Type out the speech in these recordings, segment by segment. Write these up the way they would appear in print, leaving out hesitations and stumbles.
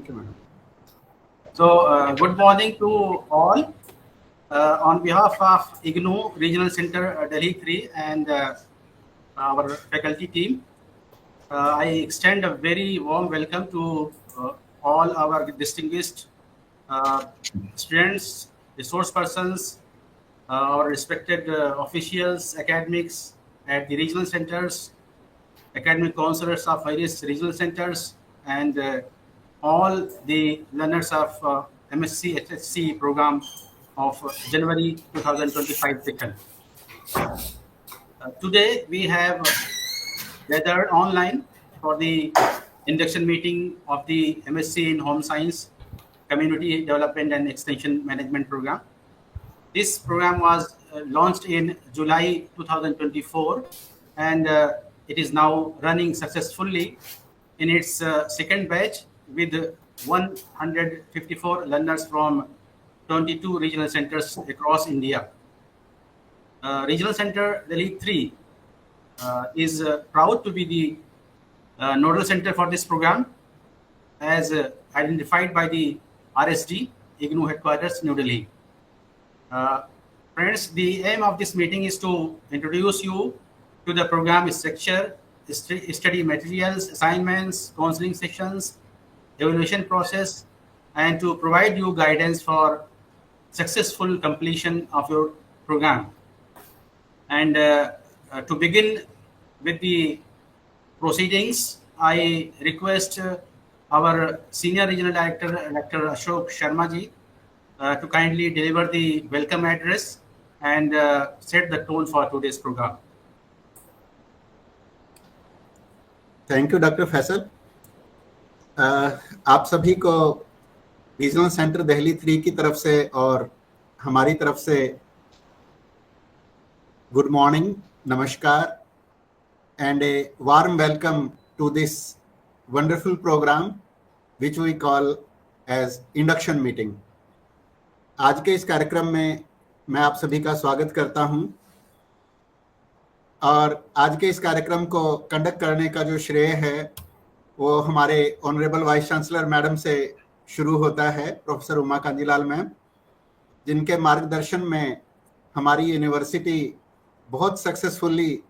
Thank you, madam. So, good morning to all. On behalf of IGNOU Regional Center Delhi 3 and our faculty team, I extend a very warm welcome to all our distinguished students, resource persons, our respected officials, academics at the regional centers, academic counselors of various regional centers, and all the learners of MSc HSC program of January 2025 session. Today we have gathered online for the induction meeting of the MSc in Home Science, Community Development and Extension Management program. This program was launched in July 2024 and it is now running successfully in its second batch with 154 learners from 22 regional centers across India. Regional Center Delhi 3 is proud to be the nodal center for this program as identified by the RSD, IGNOU headquarters, New Delhi. Friends, the aim of this meeting is to introduce you to the program structure, study materials, assignments, counseling sessions, evaluation process, and to provide you guidance for successful completion of your program. And to begin with the proceedings, I request our Senior Regional Director, Dr. Ashok Sharma ji, to kindly deliver the welcome address and set the tone for today's program. Thank you, Dr. Faisal. आप सभी को regional centre Delhi 3 की तरफ से और हमारी तरफ से गुड मॉर्निंग, नमस्कार, and a warm welcome to this wonderful program which we call as induction meeting. आज के इस कार्यक्रम में मैं आप सभी का स्वागत करता हूं और आज के इस कार्यक्रम को कंडक्ट करने का जो श्रेय है वो हमारे ऑनरेबल वाइस चांसलर मैडम से शुरू होता है, प्रोफेसर उमा कांजीलाल मैम, जिनके मार्गदर्शन में हमारी यूनिवर्सिटी बहुत सक्सेसफुली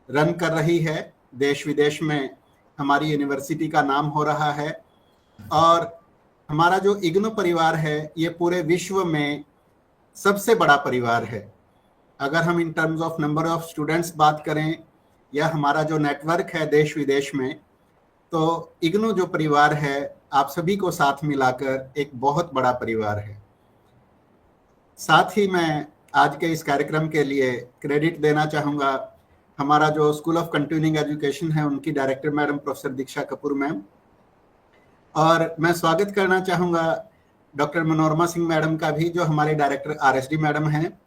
रन कर रही है। देश विदेश में हमारी यूनिवर्सिटी का नाम हो रहा है और हमारा जो इग्नू परिवार है ये पूरे विश्व में सबसे बड़ा परिवार है। अगर हम in terms of number of students बात करें या हमारा जो नेटवर्क है देश विदेश में, तो इग्नू जो परिवार है आप सभी को साथ मिलाकर एक बहुत बड़ा परिवार है। साथ ही मैं आज के इस कार्यक्रम के लिए क्रेडिट देना चाहूँगा हमारा जो स्कूल ऑफ कंटिन्यूइंग एजुकेशन है उनकी डायरेक्टर मैडम प्रोफेसर दीक्षा कपूर मैम, और मैं स्वागत करना चाहूँगा डॉक्टर मनोरमा सिंह मैडम का भी, जो हमारे डायरेक्टर आरएसडी मैडम हैं,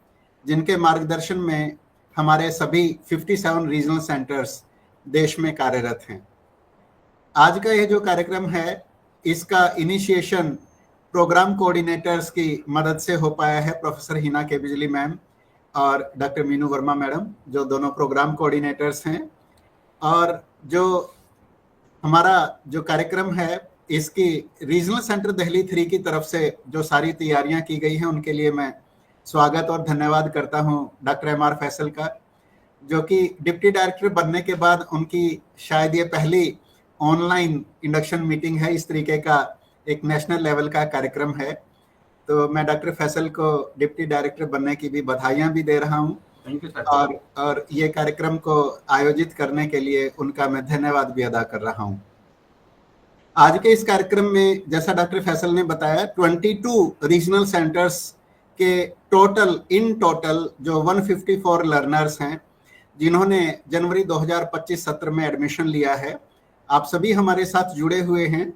जिनके मार्गदर्शन में हमारे सभी 57 रीजनल सेंटर्स देश में कार्यरत हैं। आज का ये जो कार्यक्रम है इसका इनिशिएशन प्रोग्राम कोऑर्डिनेटर्स की मदद से हो पाया है, प्रोफेसर हिना के बिजली मैम और डॉक्टर मीनू वर्मा मैडम, जो दोनों प्रोग्राम कोऑर्डिनेटर्स हैं। और जो हमारा जो कार्यक्रम है इसकी रीजनल सेंटर दिल्ली 3 की तरफ से जो सारी तैयारियां की गई हैं उनके लिए मैं स्वागत और धन्यवाद करता हूं डॉक्टर एमआर फैसल का, जो कि डिप्टी डायरेक्टर बनने के बाद उनकी शायद ये पहली ऑनलाइन इंडक्शन मीटिंग है। इस तरीके का एक नेशनल लेवल का कार्यक्रम है, तो मैं डॉक्टर फैसल को डिप्टी डायरेक्टर बनने की भी बधाइयां भी दे रहा हूं और ये कार्यक्रम को आयोजित करने के लिए उनका मैं धन्यवाद भी अदा कर रहा हूं। आज के इस कार्यक्रम में जैसा डॉक्टर फैसल ने बताया 22 रीजनल सेंटर्स के टोटल जो 154 लर्नर्स हैं जिन्होंने जनवरी 2025 सत्र में एडमिशन लिया है, आप सभी हमारे साथ जुड़े हुए हैं।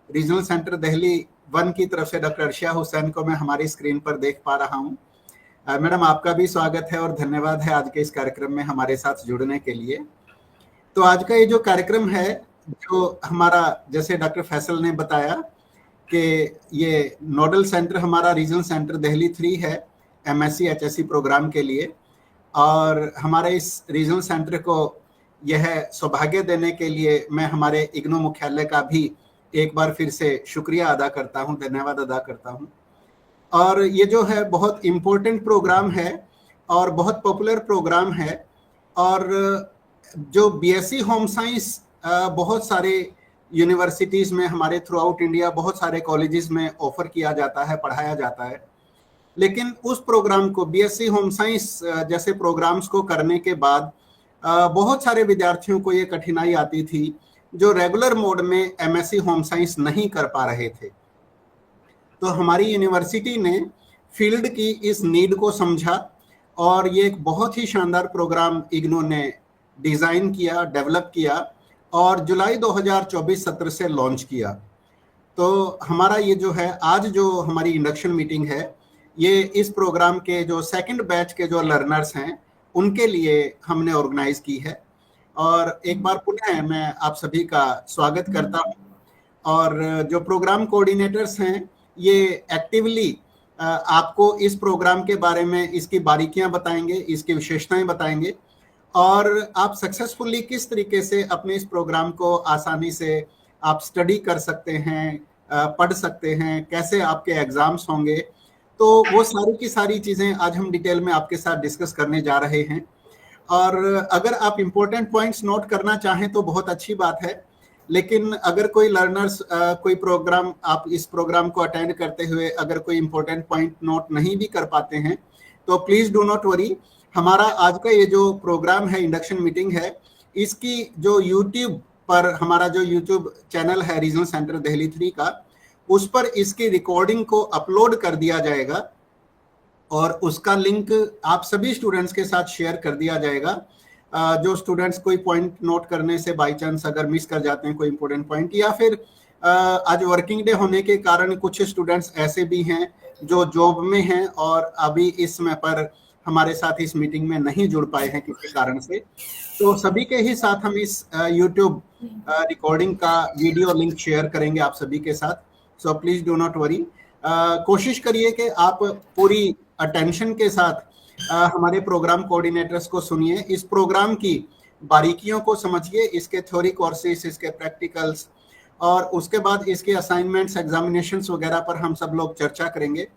रीजनल सेंटर दिल्ली 1 की तरफ से डॉक्टर अर्शिया हुसैन को मैं हमारी स्क्रीन पर देख पा रहा हूं। मैडम, आपका भी स्वागत है और धन्यवाद है आज के इस कार्यक्रम में हमारे साथ जुड़ने के लिए। तो आज का ये जो कार्यक्रम है, जो हमारा जैसे डॉक्टर फैसल ने बताया कि ये नोडल सेंटर हमारा रीजनल सेंटर दिल्ली 3 है एमएससी एचएससी प्रोग्राम के लिए, और हमारे इस रीजनल सेंटर को यह सौभाग्य देने के लिए मैं हमारे इग्नू मुख्यालय का भी एक बार फिर से शुक्रिया अदा करता हूं, धन्यवाद अदा करता हूं। और ये जो है बहुत इम्पोर्टेंट प्रोग्राम है और बहुत पॉपुलर प्रोग्राम है। और जो बीएससी होम साइंस बहुत सारे यूनिवर्सिटीज़ में हमारे थ्रू आउट इंडिया बहुत सारे कॉलेजेस में ऑफर किया जाता है, पढ़ाया जाता है। लेकिन उस प्रोग्राम को, बीएससी होम साइंस जैसे प्रोग्राम्स को करने के बाद बहुत सारे विद्यार्थियों को ये कठिनाई आती थी जो रेगुलर मोड में एमएससी होम साइंस नहीं कर पा रहे थे। तो हमारी यूनिवर्सिटी ने फील्ड की इस नीड को समझा और ये एक बहुत ही शानदार प्रोग्राम इग्नू ने डिज़ाइन किया, डेवलप किया और जुलाई 2024 सत्र से लॉन्च किया। तो हमारा ये जो है आज जो हमारी इंडक्शन मीटिंग है, ये इस प्रोग्राम के जो सेकंड बैच के जो लर्नर्स हैं उनके लिए हमने ऑर्गेनाइज की है। और एक बार पुनः मैं आप सभी का स्वागत करता हूँ। और जो प्रोग्राम कोऑर्डिनेटर्स हैं ये एक्टिवली आपको इस प्रोग्राम के बारे में इसकी बारीकियां बताएंगे, इसकी विशेषताएं बताएंगे और आप सक्सेसफुली किस तरीके से अपने इस प्रोग्राम को आसानी से आप स्टडी कर सकते हैं, पढ़ सकते हैं, कैसे आपके एग्जाम्स होंगे। तो वो सारी की सारी चीज़ें आज हम डिटेल में आपके साथ डिस्कस करने जा रहे हैं। और अगर आप इम्पोर्टेंट पॉइंट्स नोट करना चाहें तो बहुत अच्छी बात है, लेकिन अगर कोई लर्नर्स कोई प्रोग्राम, आप इस प्रोग्राम को अटेंड करते हुए अगर कोई इम्पोर्टेंट पॉइंट नोट नहीं भी कर पाते हैं तो प्लीज़ डू नॉट वरी। हमारा आज का ये जो प्रोग्राम है, इंडक्शन मीटिंग है, इसकी जो यूट्यूब पर हमारा जो यूट्यूब चैनल है रीजनल सेंटर दिल्ली 3 का, उस पर इसकी रिकॉर्डिंग को अपलोड कर दिया जाएगा और उसका लिंक आप सभी स्टूडेंट्स के साथ शेयर कर दिया जाएगा। जो स्टूडेंट्स कोई पॉइंट नोट करने से बाय चांस अगर मिस कर जाते हैं कोई इंपॉर्टेंट पॉइंट, या फिर आज वर्किंग डे होने के कारण कुछ स्टूडेंट्स ऐसे भी हैं जो जॉब में हैं और अभी इस समय पर हमारे साथ इस मीटिंग में नहीं जुड़ पाए हैं किसी कारण से, तो सभी के ही साथ हम इस यूट्यूब रिकॉर्डिंग का वीडियो लिंक शेयर करेंगे आप सभी के साथ। So please do not worry. कोशिश करिए कि आप पूरी अटेंशन के साथ हमारे प्रोग्राम कोऑर्डिनेटर्स को सुनिए, इस प्रोग्राम की बारीकियों को समझिए, इसके थ्योरी कोर्सेस, इसके प्रैक्टिकल्स और उसके बाद इसके असाइनमेंट्स, एग्जामिनेशंस वगैरह पर हम सब लोग चर्चा करेंगे।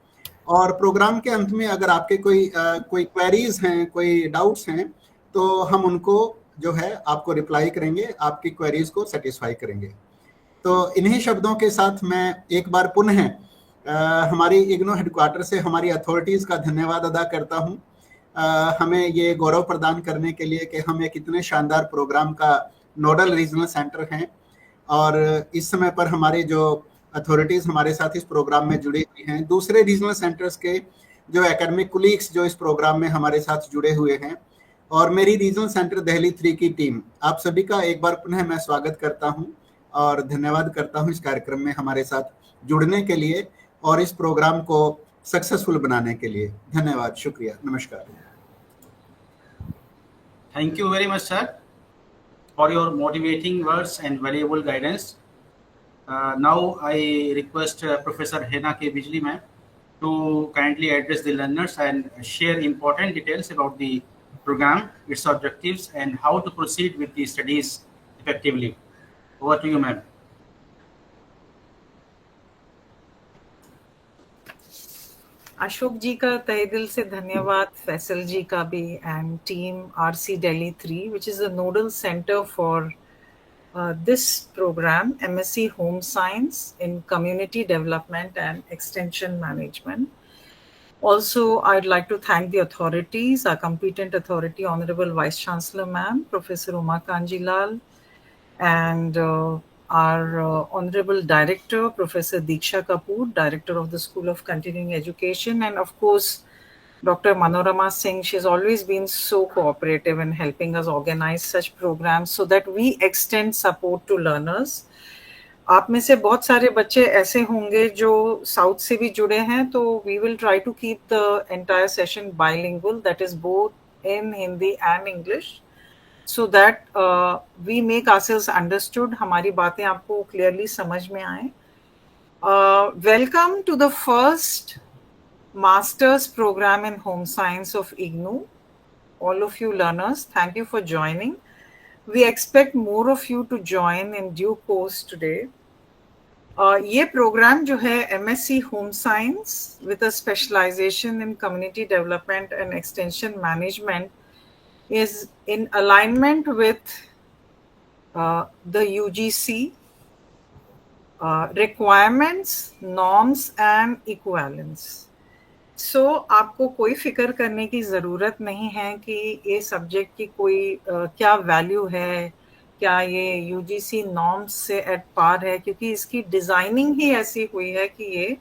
और प्रोग्राम के अंत में अगर आपके कोई क्वेरीज हैं, कोई डाउट्स हैं, तो हम उनको जो है आपको रिप्लाई करेंगे, आपकी क्वेरीज को सेटिस्फाई करेंगे। तो इन्हीं शब्दों के साथ मैं एक बार पुनः हमारी इग्नू हेडक्वार्टर से हमारी अथॉरिटीज़ का धन्यवाद अदा करता हूँ, हमें ये गौरव प्रदान करने के लिए कि हम एक इतने शानदार प्रोग्राम का नोडल रीजनल सेंटर हैं। और इस समय पर हमारे जो अथॉरिटीज़ हमारे साथ इस प्रोग्राम में जुड़ी हुई हैं, दूसरे रीजनल सेंटर्स के जो एकेडमिक कुलीग्स जो इस प्रोग्राम में हमारे साथ जुड़े हुए हैं, और मेरी रीजनल सेंटर दिल्ली 3 की टीम, आप सभी का एक बार पुनः मैं स्वागत करता हूं और धन्यवाद करता हूं इस कार्यक्रम में हमारे साथ जुड़ने के लिए और इस प्रोग्राम को सक्सेसफुल बनाने के लिए। धन्यवाद, शुक्रिया, नमस्कार। Thank you very much, sir, for your motivating words and valuable guidance. Now I request Professor Hena K. Bijli ma'am to kindly address the learners and share important details about the program, its objectives, and how to proceed with the studies effectively. Over to you, ma'am. Ashok जी का तहे दिल से धन्यवाद, फैसल जी का भी, and team RC Delhi 3 which is a nodal center for this program, MSc Home Science in Community Development and Extension Management. Also, I'd like to thank the authorities, our competent authority, Honorable Vice Chancellor Ma'am, Professor Uma Kanjilal, and our Honorable Director, Professor Diksha Kapoor, Director of the School of Continuing Education, and of course, Dr. Manorama Singh. She's always been so cooperative in helping us organize such programs so that we extend support to learners. आप में से बहुत सारे बच्चे ऐसे होंगे जो south से भी जुड़े हैं, तो we will try to keep the entire session bilingual, that is both in Hindi and English, so that we make ourselves understood, हमारी बातें आपको clearly समझ में आए. Welcome to the first Master's Program in Home Science of IGNOU. All of you learners, thank you for joining. We expect more of you to join in due course today. ये programme जो है MSc home science with a specialization in community development and extension management is in alignment with the UGC requirements, norms and equivalence. So आपको कोई फिक्र करने की ज़रूरत नहीं है कि ये सब्जेक्ट की कोई क्या वैल्यू है, क्या ये UGC नॉर्म्स से एट पार है, क्योंकि इसकी डिज़ाइनिंग ही ऐसी हुई है कि ये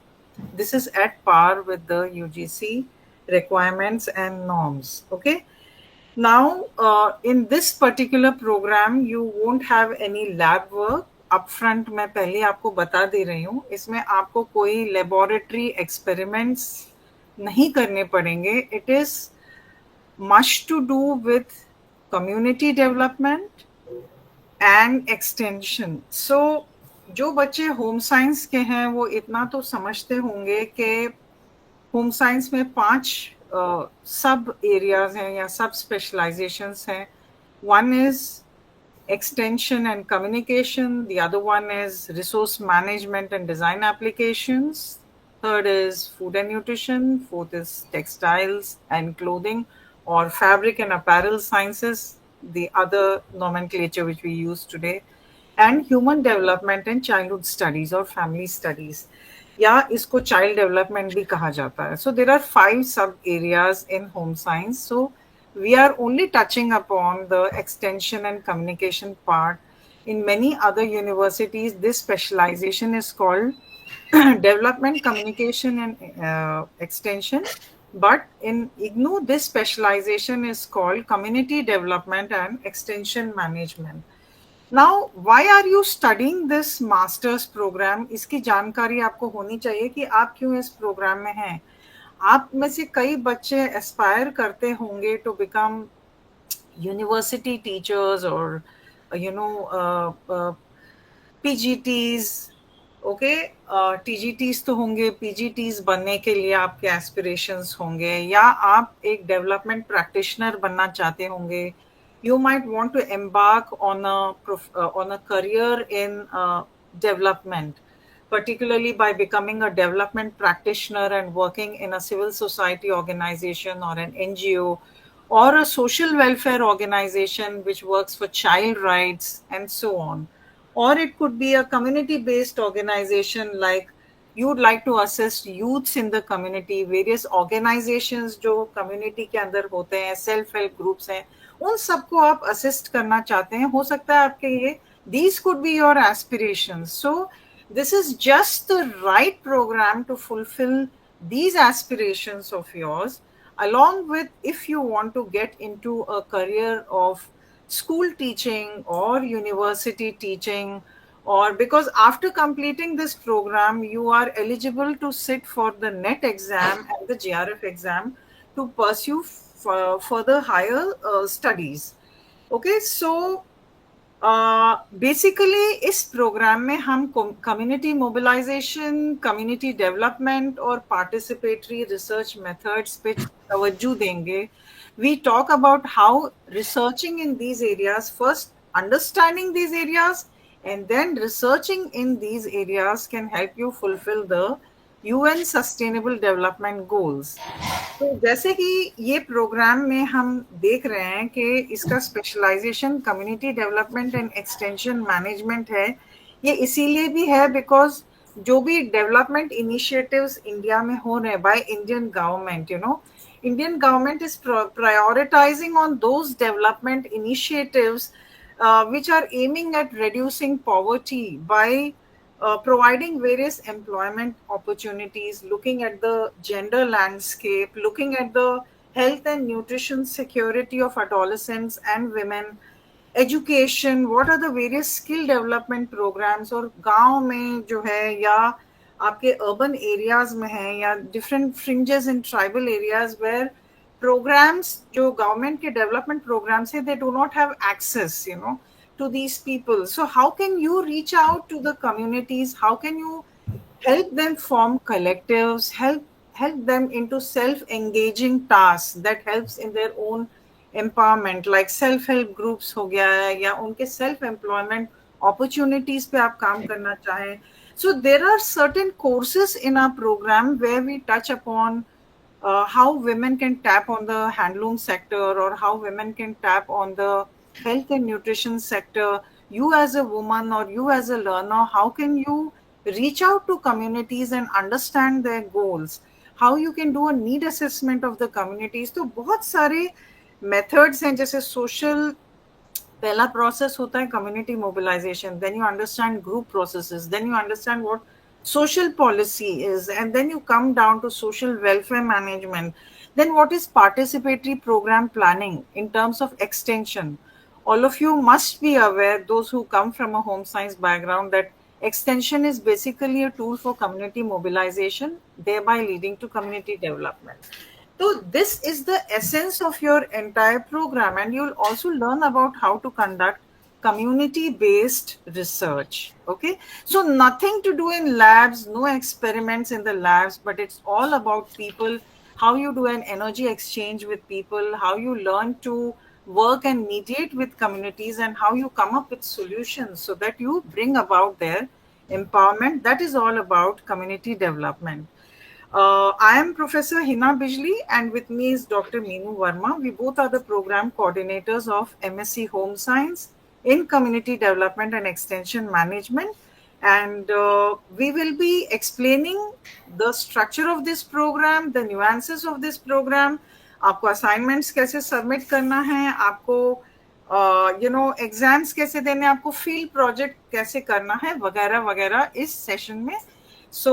this is at par with the UGC requirements and norms. Okay. Now, in this particular program, you won't have any lab work. Upfront मैं पहले आपको बता दे रही हूँ, इसमें आपको कोई laboratory experiments नहीं करने पड़ेंगे. It is much to do with community development and extension. So, जो बच्चे होम साइंस के हैं वो इतना तो समझते होंगे कि होम साइंस में 5 सब एरियाज हैं या सब स्पेशलाइजेशंस हैं. One is extension and communication, the other one is resource management and design applications, third is food and nutrition, fourth is textiles and clothing or fabric and apparel sciences, the other nomenclature which we use today, and human development and childhood studies or family studies, या इसको child development भी कहा जाता है. So there are 5 sub areas in home science. So we are only touching upon the extension and communication part. In many other universities, this specialization is called development, communication, and extension. But in IGNOU, this specialization is called community development and extension management. Now, why are you studying this master's program? इसकी जानकारी आपको होनी चाहिए कि आप क्यों इस programme में हैं. आप में से कई बच्चे एस्पायर करते होंगे टू बिकम यूनिवर्सिटी टीचर्स और पीजीटीज. ओके, टीजीटीज तो होंगे, पीजीटीज बनने के लिए आपके एस्पिरेशंस होंगे, या आप एक डेवलपमेंट प्रैक्टिशनर बनना चाहते होंगे. You might want to embark on a career in development, particularly by becoming a development practitioner and working in a civil society organization or an NGO or a social welfare organization which works for child rights and so on. Or it could be a community-based organization like you'd like to assist youths in the community, various organizations जो community के अंदर होते हैं, self-help groups हैं, उन सबको आप assist करना चाहते हैं. हो सकता है आपके ये these could be your aspirations. So this is just the right program to fulfill these aspirations of yours, along with if you want to get into a career of school teaching or university teaching, or because after completing this program you are eligible to sit for the NET exam and the JRF exam to pursue further higher studies. Okay, so basically इस programme में हम community mobilization, community development और participatory research methods पे तवज्जो देंगे. We talk about how researching in these areas, first understanding these areas and then researching in these areas can help you fulfil the UN sustainable development goals. तो जैसे कि ये programme में हम देख रहे हैं कि इसका specialization community development and extension management है. ये इसीलिए भी है बिकॉज जो भी डेवलपमेंट इनिशिएटिव्स इंडिया में हो रहे हैं by Indian government, Indian government is prioritising on those development initiatives which are aiming at reducing poverty by providing various employment opportunities, looking at the gender landscape, looking at the health and nutrition security of adolescents and women, education, what are the various skill development programs. और गांव में जो है या आपके urban areas में है या different fringes in tribal areas where programs जो government के development programs है, they do not have access, to these people. So how can you reach out to the communities? How can you help them form collectives, help them into self-engaging tasks that helps in their own empowerment, like self-help groups हो गया है, या उनके self-employment opportunities पे आप काम करना चाहें. So there are certain courses in our program where we touch upon how women can tap on the handloom sector, or how women can tap on the health and nutrition sector. You as a woman, or you as a learner, how can you reach out to communities and understand their goals? How you can do a need assessment of the communities? तो बहुत सारे methods हैं, जैसे social, पहला process होता है community mobilization, then you understand group processes, then you understand what social policy is, and then you come down to social welfare management. Then what is participatory program planning in terms of extension? All of you must be aware, those who come from a home science background, that extension is basically a tool for community mobilization, thereby leading to community development. So this is the essence of your entire program, and you'll also learn about how to conduct community based research. Okay, so nothing to do in labs, no experiments in the labs, but it's all about people, how you do an energy exchange with people, how you learn to work and mediate with communities, and how you come up with solutions so that you bring about their empowerment. That is all about community development. I am Professor Hina Bijli, and with me is Dr. Meenu Verma. We both are the program coordinators of MSc Home Science in Community Development and Extension Management. And we will be explaining the structure of this program, the nuances of this program, आपको assignments कैसे submit करना है, आपको exams कैसे देने, आपको field project कैसे करना है, वगैरह वगैरह इस सेशन में. So,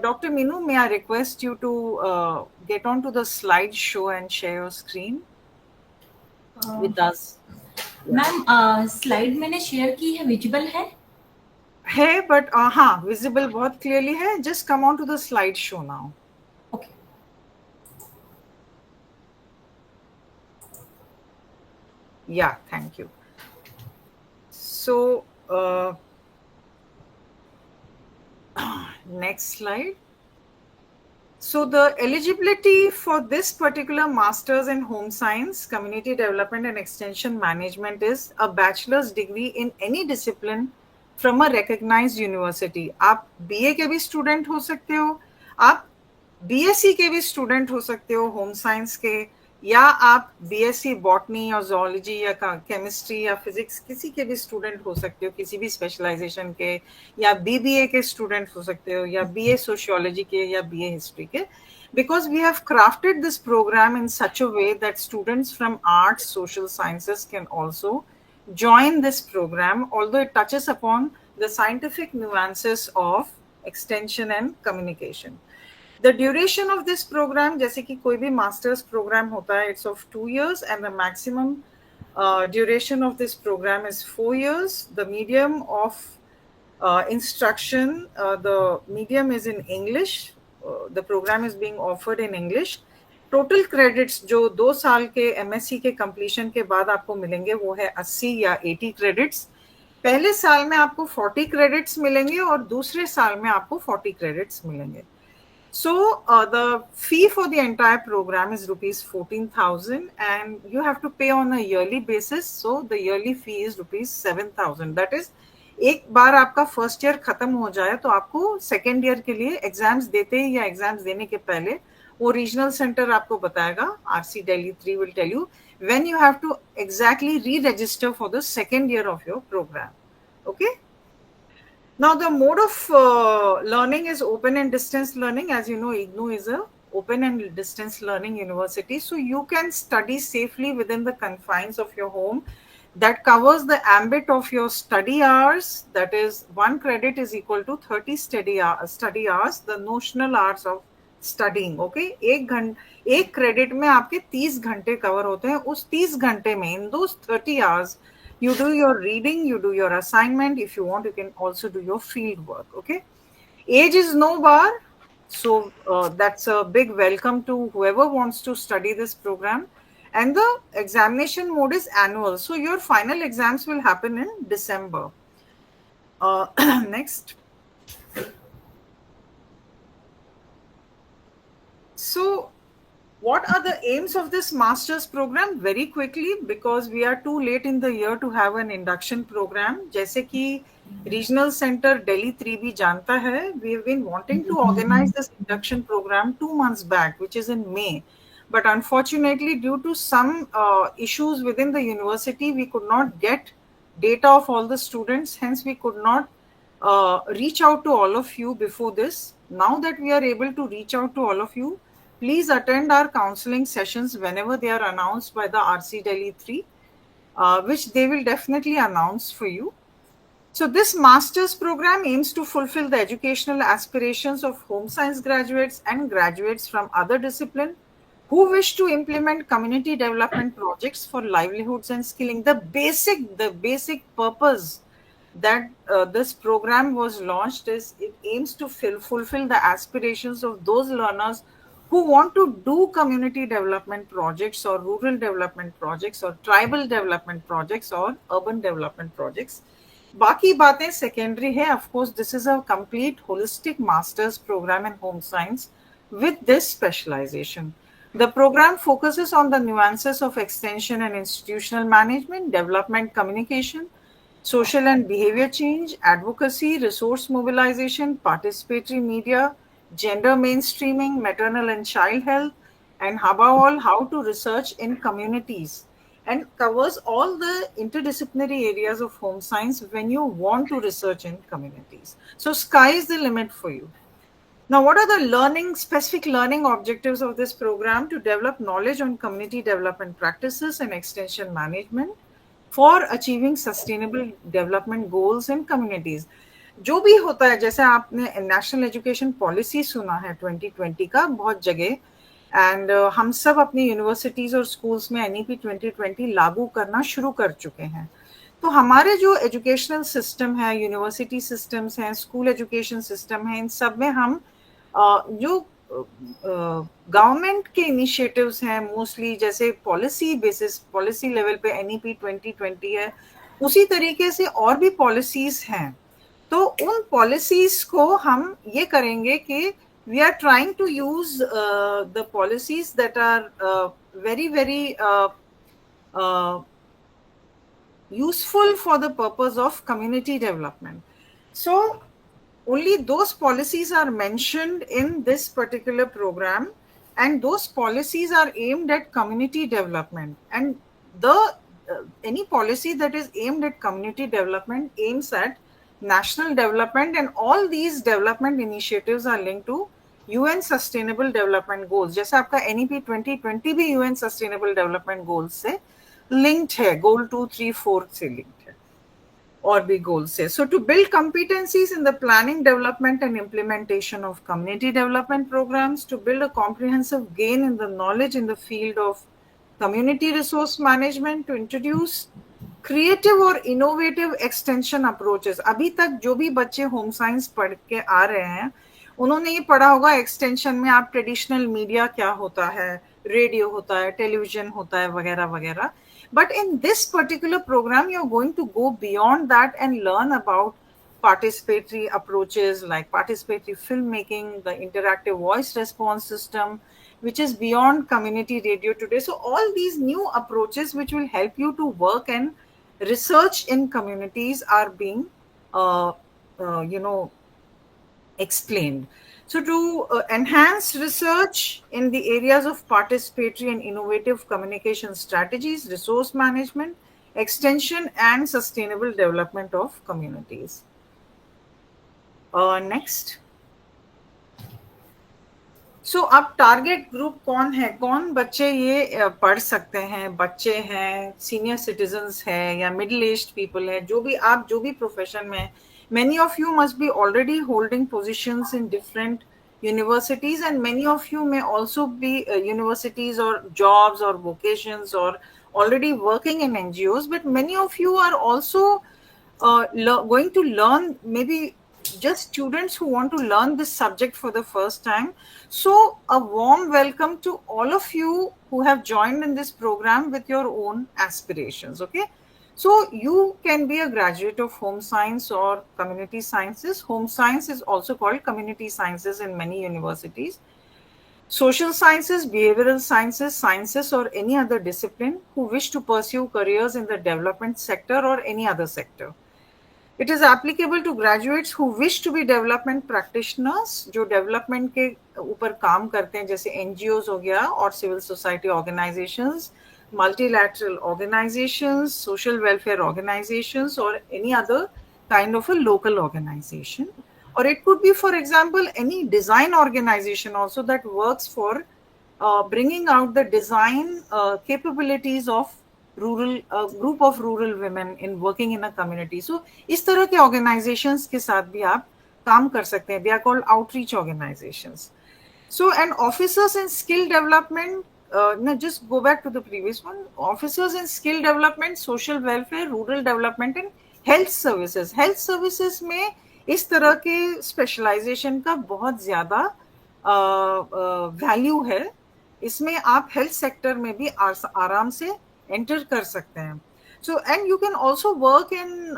Dr. Meenu, may I request you to get onto the slideshow and share your screen with us? Ma'am slide मैंने शेयर की है, विजिबल है? बट हाँ, विजिबल बहुत क्लियरली है. Just come on to the slide show now. Okay. Yeah, thank you. So, next slide. So the eligibility for this particular Masters in Home Science, Community Development and Extension Management is a bachelor's degree in any discipline from a recognized university. आप BA के भी student हो सकते हो, आप BSc के भी student हो सकते हो Home Science के, या आप BSc बॉटनी या zoology या chemistry या physics किसी के भी student हो सकते हो, किसी भी specialization के, या BBA के student हो सकते हो, या BA sociology के, या BA history के, because we have crafted this program in such a way that students from arts, social sciences can also join this program, although it touches upon the scientific nuances of extension and communication. The duration of this program, जैसे कि कोई भी master's program होता है, it's of 2 years, and the maximum duration of this program is 4 years. The medium of instruction, the medium is in English. The program is being offered in English. Total credits जो 2 साल के MSc के completion के बाद आपको मिलेंगे, वो है 80 या 80 credits. पहले साल में आपको 40 credits मिलेंगे और दूसरे साल में आपको 40 credits मिलेंगे. So the fee for the entire program is rupees 14,000, and you have to pay on a yearly basis. So the yearly fee is rupees 7,000. That is, एक बार आपका फर्स्ट ईयर खत्म हो जाए तो आपको सेकेंड ईयर के लिए एग्जाम्स देते ही या एग्जाम्स देने के पहले वो रीजनल सेंटर आपको बताएगा, RC Delhi 3 will tell you when you have to exactly re-register for the second year of your program. Okay. Now the mode of learning is open and distance learning. As you know, IGNOU is a open and distance learning university, so you can study safely within the confines of your home. That covers the ambit of your study hours. That is, 1 credit is equal to 30 study hours, the notional hours of studying. Okay, एक credit में आपके 30 घंटे cover होते हैं. उस 30 घंटे में, in those 30 hours, you do your reading, you do your assignment. If you want, you can also do your field work. Okay, age is no bar, so that's a big welcome to whoever wants to study this program. And the examination mode is annual, so your final exams will happen in December. Next. So What are the aims of this master's program? Very quickly, because we are too late in the year to have an induction program. जैसे कि regional center Delhi 3 भी जानता है, we have been wanting to organize this induction program 2 months back, which is in May. But unfortunately, due to some issues within the university, we could not get data of all the students. Hence, we could not reach out to all of you before this. Now that we are able to reach out to all of you, please attend our counseling sessions whenever they are announced by the RC Delhi 3, which they will definitely announce for you. So this master's program aims to fulfill the educational aspirations of home science graduates and graduates from other disciplines who wish to implement community development projects for livelihoods and skilling. The basic purpose that this program was launched is it aims to fulfill the aspirations of those learners who want to do community development projects or rural development projects or tribal development projects or urban development projects. बाकी बातें secondary है. Of course, this is a complete holistic master's program in home science with this specialization. The program focuses on the nuances of extension and institutional management, development communication, social and behavior change, advocacy, resource mobilization, participatory media, gender mainstreaming, maternal and child health, and above all, how to research in communities, and covers all the interdisciplinary areas of home science when you want to research in communities. So sky is the limit for you. Now, what are the specific learning objectives of this program? To develop knowledge on community development practices and extension management for achieving sustainable development goals in communities. जो भी होता है, जैसे आपने national education policy सुना है 2020 का बहुत जगह, एंड हम सब अपनी यूनिवर्सिटीज और स्कूल्स में NEP 2020 लागू करना शुरू कर चुके हैं. तो हमारे जो एजुकेशनल सिस्टम है, यूनिवर्सिटी सिस्टम्स हैं, स्कूल एजुकेशन सिस्टम है, इन सब में हम जो गवर्नमेंट के इनिशिएटिव्स हैं मोस्टली, जैसे पॉलिसी लेवल पे NEP 2020 है, उसी तरीके से और भी पॉलिसीज हैं. तो उन पॉलिसीज को हम ये करेंगे कि we are trying to use the policies that are very useful for the purpose of community development. So only those policies are mentioned in this particular program, and those policies are aimed at community development. And any policy that is aimed at community development aims at national development, and all these development initiatives are linked to UN Sustainable Development Goals. जैसे आपका NEP 2020 भी UN Sustainable Development Goals से linked है, Goal 2, 3, 4 से linked है, और भी goals से. So to build competencies in the planning, development and implementation of community development programs, to build a comprehensive gain in the knowledge in the field of community resource management, to introduce creative और innovative extension approaches. अभी तक जो भी बच्चे home science पढ़ के आ रहे हैं, उन्होंने ये पढ़ा होगा एक्सटेंशन में आप ट्रेडिशनल मीडिया क्या होता है, रेडियो होता है, टेलीविजन होता है, वगैरह वगैरह. But in this particular programme you are going to go beyond that and learn about participatory approaches like participatory filmmaking, the interactive voice response system, which is beyond community radio today. So all these new approaches which will help you to work and research in communities are being explained. So to enhance research in the areas of participatory and innovative communication strategies, resource management, extension and sustainable development of communities. Next. सो अब target group कौन है, कौन बच्चे ये पढ़ सकते हैं? बच्चे हैं, सीनियर सिटीजन्स हैं, या मिडिल एज्ड पीपल है, जो भी आप जो भी प्रोफेशन में. many of you must be already holding positions in different universities, and many of you may also be universities or jobs or vocations or already working in NGOs, but many of you are also going to learn, maybe just students who want to learn this subject for the first time. So a warm welcome to all of you who have joined in this program with your own aspirations. Okay, so you can be a graduate of home science or community sciences. Home science is also called community sciences in many universities. social sciences, behavioral sciences, sciences, or any other discipline who wish to pursue careers in the development sector or any other sector. It is applicable to graduates who wish to be development practitioners, जो development के ऊपर काम करते हैं, जैसे NGOs हो गया और civil society organizations, multilateral organizations, social welfare organizations, or any other kind of a local organization. Or it could be, for example, any design organization also that works for bringing out the design capabilities of rural group of rural women in working in a community. So इस तरह के organizations के साथ भी आप काम कर सकते हैं. They are called outreach organizations. So, and officers in skill development, no, just go back to the previous one. Officers in skill development, social welfare, rural development and health services. Health services में इस तरह के specialization का बहुत ज़्यादा value है. इसमें आप health sector में भी आराम से enter कर सकते हैं. So, and you can also work in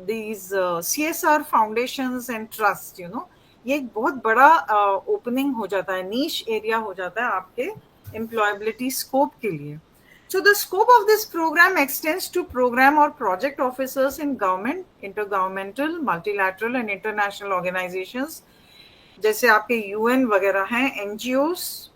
these CSR foundations and trusts, you know. ये एक बहुत बड़ा opening हो जाता है, niche area हो जाता है आपके employability scope के लिए. So the scope of this program extends to program or project officers in government, intergovernmental, multilateral and international organizations, जैसे आपके UN वगैरह हैं, NGOs,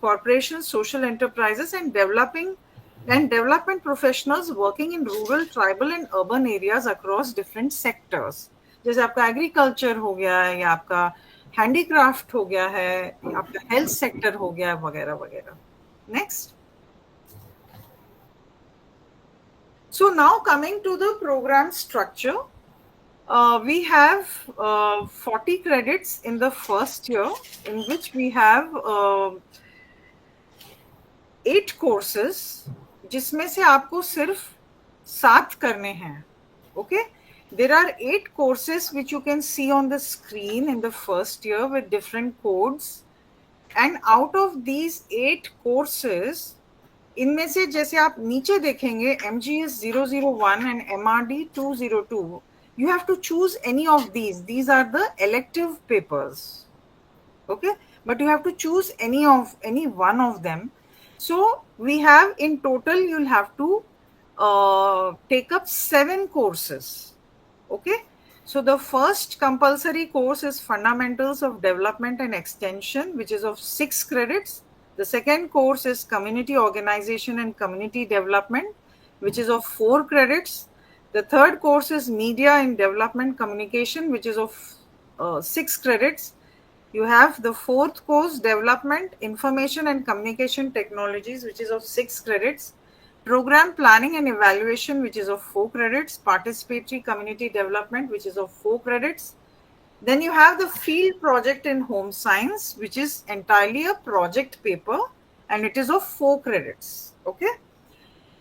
corporations, social enterprises and development professionals working in rural, tribal and urban areas across different sectors. जैसे आपका agriculture हो गया है, या आपका handicraft हो गया है, या आपका health sector हो गया है, वगैरह वगैरह. Next. So now coming to the program structure, we have 40 credits in the first year, in which we have 8 courses, जिसमें से आपको सिर्फ 7 करने हैं. Okay, there are 8 courses which you can see on the screen in the first year with different codes, and out of these 8 courses, इनमें से जैसे आप नीचे देखेंगे MGS 001 and MRD 202, you have to choose any of these. These are the elective papers. Okay, but you have to choose any one of them. So we have in total, you'll have to take up 7 courses. Okay, so the first compulsory course is Fundamentals of Development and Extension, which is of 6 credits. The second course is Community Organization and Community Development, which is of 4 credits. The third course is Media and Development Communication, which is of 6 credits. You have the fourth course, Development, Information and Communication Technologies, which is of 6 credits. Program Planning and Evaluation, which is of 4 credits. Participatory Community Development, which is of 4 credits. Then you have the Field Project in Home Science, which is entirely a project paper, and it is of 4 credits. Okay.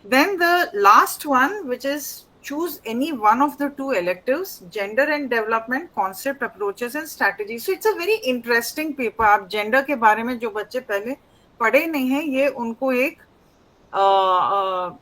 Then the last one, which is choose any one of the 2 electives, Gender and Development, Concept, Approaches and Strategies. So it's a very interesting paper. आप gender के बारे में जो बच्चे पहले पढ़े नहीं हैं, ये उनको एक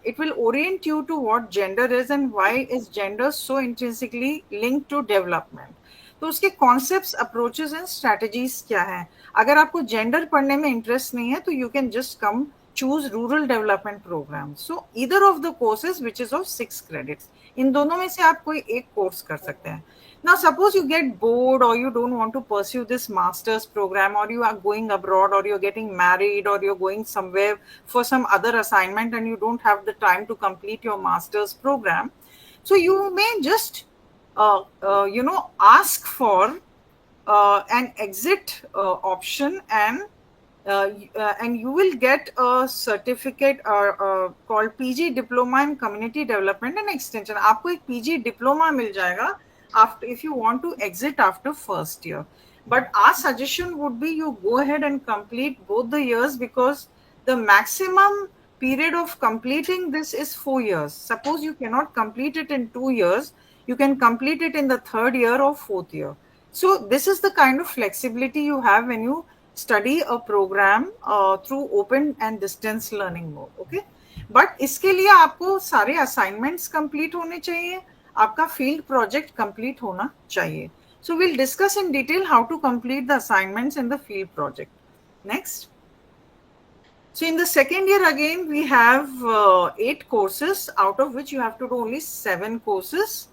it will orient you to what gender is and why is gender so intrinsically linked to development. तो उसके concepts, approaches and strategies क्या हैं? अगर आपको gender पढ़ने में interest नहीं है, तो you can just come choose rural development program. So either of the courses which is of 6 credits. इन दोनों में से आप कोई एक course कर सकते हैं. Now suppose you get bored or you don't want to pursue this master's program, or you are going abroad, or you're getting married, or you're going somewhere for some other assignment and you don't have the time to complete your master's program. So you may just ask for an exit option, and you will get a certificate called PG Diploma in Community Development and Extension. आपको एक PG diploma मिल जाएगा after, if you want to exit after first year. But our suggestion would be you go ahead and complete both the years, because the maximum period of completing this is 4 years. Suppose you cannot complete it in 2 years, you can complete it in the 3rd year or 4th year. So this is the kind of flexibility you have when you study a program through open and distance learning mode. Okay, but इसके लिए आपको सारे assignments complete होने चाहिए, आपका field project complete होना चाहिए. So we'll discuss in detail how to complete the assignments in the field project. Next. So in the second year again, we have 8 courses, out of which you have to do only 7 courses.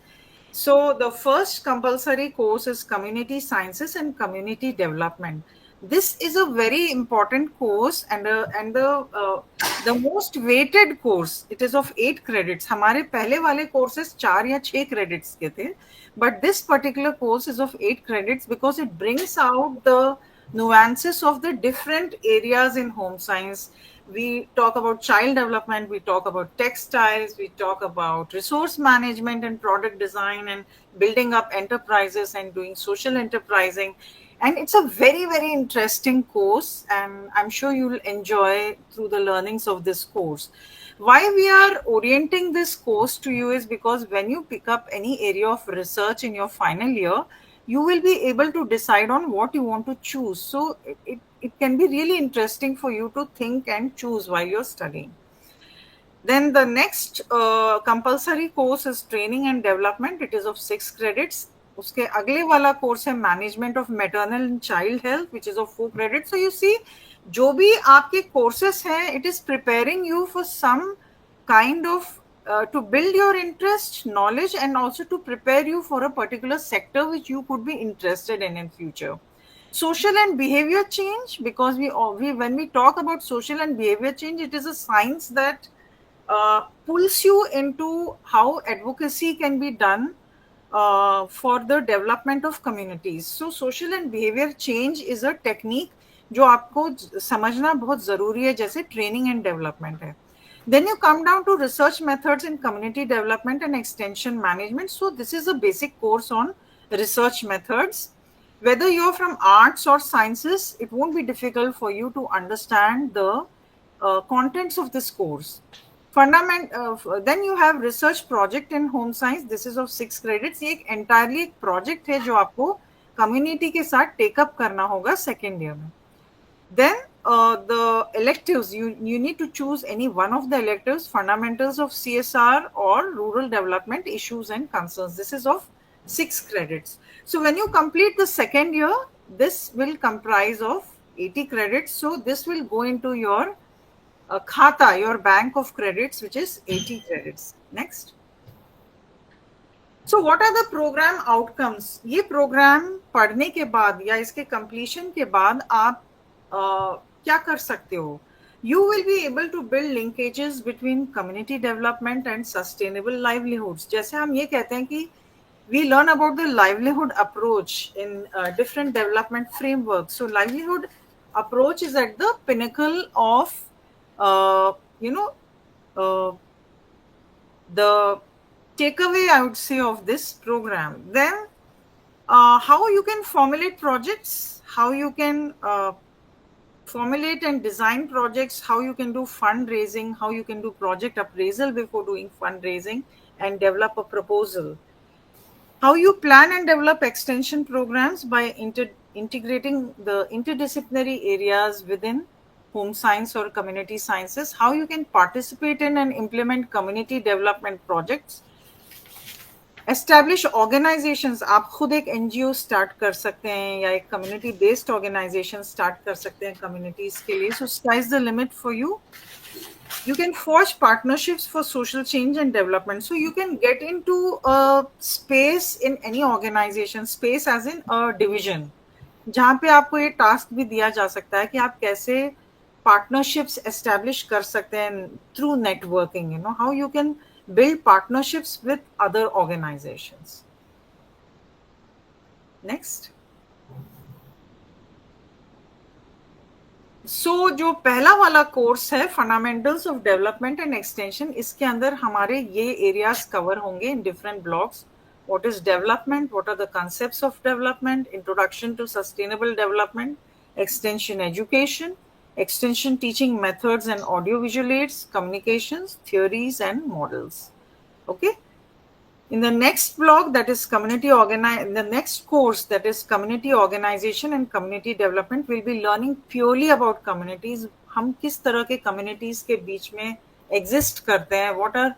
So the first compulsory course is Community Sciences and Community Development. This is a very important course and the most weighted course. It is of 8 credits. हमारे पहले वाले courses 4 या 6 credits के थे, but this particular course is of 8 credits because it brings out the nuances of the different areas in home science. We talk about child development, we talk about textiles, we talk about resource management and product design and building up enterprises and doing social enterprising. And it's a very, very interesting course, and I'm sure you'll enjoy through the learnings of this course. Why we are orienting this course to you is because when you pick up any area of research in your final year, you will be able to decide on what you want to choose. So it can be really interesting for you to think and choose while you're studying. Then the next compulsory course is Training and Development. It is of 6 credits. उसके अगले वाला course है Management of Maternal and Child Health, which is of 4 credits. So you see, जो भी आपके courses हैं, it is preparing you for some kind of to build your interest, knowledge, and also to prepare you for a particular sector which you could be interested in future. Social and behavior change, because when we talk about social and behavior change, it is a science that pulls you into how advocacy can be done for the development of communities. So social and behavior change is a technique जो आपको समझना बहुत जरूरी है, जैसे training and development है. Then you come down to research methods in community development and extension management. So this is a basic course on research methods. Whether you're from arts or sciences, it won't be difficult for you to understand the contents of this course. Then you have research project in home science. This is of 6 credits. ये एक entirely एक project है जो आपको community के साथ take up करना होगा second year में. Then the electives, you need to choose any one of the electives, fundamentals of CSR or rural development issues and concerns. This is of 6 credits. So when you complete the second year, this will comprise of 80 credits. So this will go into your khata, your bank of credits, which is 80 credits. Next. So what are the program outcomes? ये program पढ़ने के बाद या इसके completion के बाद आप क्या कर सकते हो? You will be able to build linkages between community development and sustainable livelihoods. जैसे हम ये कहते हैं कि we learn about the livelihood approach in different development frameworks. So livelihood approach is at the pinnacle of the takeaway, I would say, of this program. Then how you can formulate projects, how you can formulate and design projects, how you can do fundraising, how you can do project appraisal before doing fundraising and develop a proposal. How you plan and develop extension programs by integrating the interdisciplinary areas within home science or community sciences. How you can participate in and implement community development projects. Establish organizations. आप खुद एक NGO start कर सकते हैं या एक community based organization start कर सकते हैं communities के लिए. So sky's the limit for you. You can forge partnerships for social change and development. So you can get into a space in any organization, space as in a division, जहाँ पे आपको ये task भी दिया जा सकता है कि आप कैसे partnerships establish कर सकते हैं through networking. How you can build partnerships with other organizations. Next. So जो पहला वाला कोर्स है fundamentals of development and extension, इसके अंदर हमारे ये एरियाज कवर होंगे in different blocks. What is development? What are the concepts of development? Introduction to sustainable development, extension education, extension teaching methods and audiovisual aids, communications, theories and models. Okay. In the next block, that is the next course, that is community organization and community development, we'll be learning purely about communities. हम किस तरह के communities के बीच में exist करते हैं, what are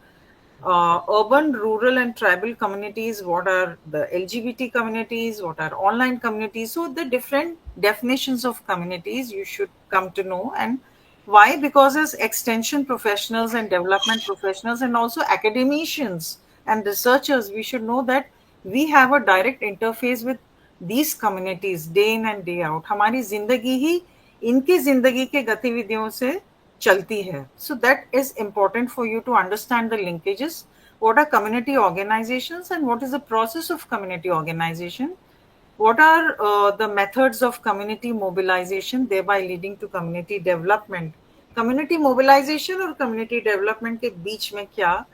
urban, rural, and tribal communities, what are the LGBT communities, what are online communities. So, the different definitions of communities you should come to know. And why? Because as extension professionals and development professionals, and also academicians and researchers, we should know that we have a direct interface with these communities day in and day out. हमारी जिंदगी ही इनकी जिंदगी के गतिविधियों से चलती है. So that is important for you to understand the linkages. What are community organizations and what is the process of community organization? What are the methods of community mobilization, thereby leading to community development? Community mobilization और community development के बीच में क्या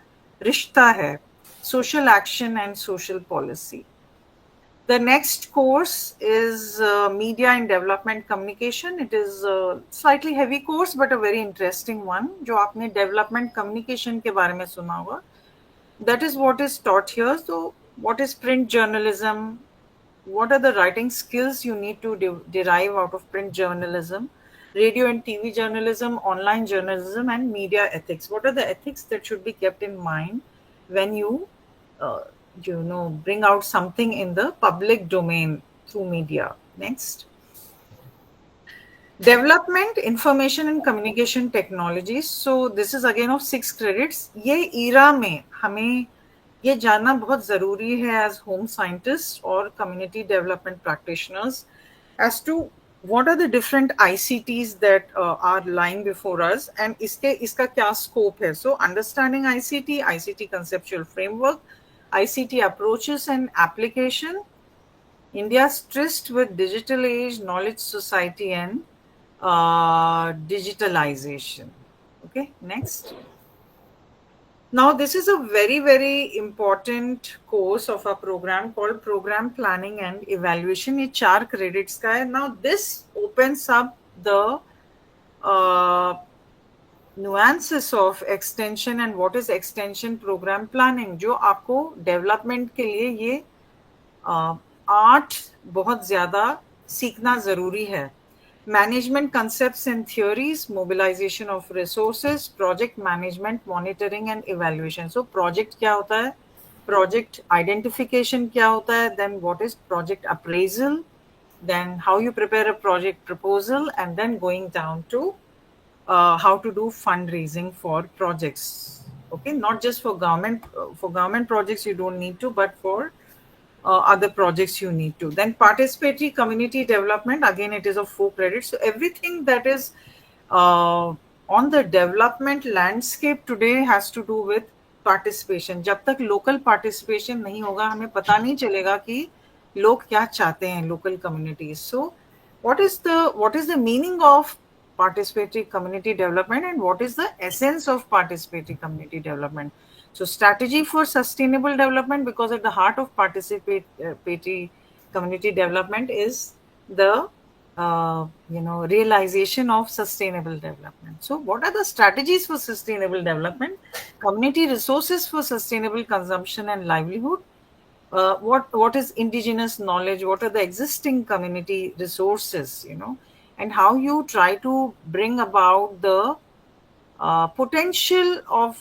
रिश्ता है? Social action and social policy. The next course is Media and Development Communication. It is a slightly heavy course, but a very interesting one. जो आपने development communication के बारे में सुना होगा. That is what is taught here. So, what is print journalism? What are the writing skills you need to derive out of print journalism? Radio and TV journalism, online journalism, and media ethics. What are the ethics that should be kept in mind when you bring out something in the public domain through media? Next. Development, information and communication technologies. So this is again of 6 credits. ये era में हमें ये जानना बहुत ज़रूरी है as home scientists or community development practitioners as to what are the different ICTs that are lying before us and इसका क्या scope है. So understanding ICT conceptual framework, ICT approaches and application, India's tryst with digital age, knowledge society and digitalization. Okay, next. Now, this is a very, very important course of our program called Program Planning and Evaluation. ये 4 credits का है. Now, this opens up the nuances of extension and what is extension program planning. जो आपको development के लिए ये 8 बहुत ज़्यादा सीखना ज़रूरी है. Management concepts and theories, mobilization of resources, project management, monitoring and evaluation. So project क्या होता है? Project identification क्या होता है? Then what is project appraisal? Then how you prepare a project proposal, and then going down to how to do fundraising for projects. Okay, not just for government projects you don't need to, but for other projects you need to. Then participatory community development, again it is of 4 credits. So everything that is on the development landscape today has to do with participation. जब तक local participation नहीं होगा हमें पता नहीं चलेगा कि लोग क्या चाहते हैं, local communities. So what is the meaning of participatory community development and what is the essence of participatory community development? So strategy for sustainable development, because at the heart of participatory community development is the realization of sustainable development. So what are the strategies for sustainable development? Community resources for sustainable consumption and livelihood. What is indigenous knowledge? What are the existing community resources, and how you try to bring about the potential of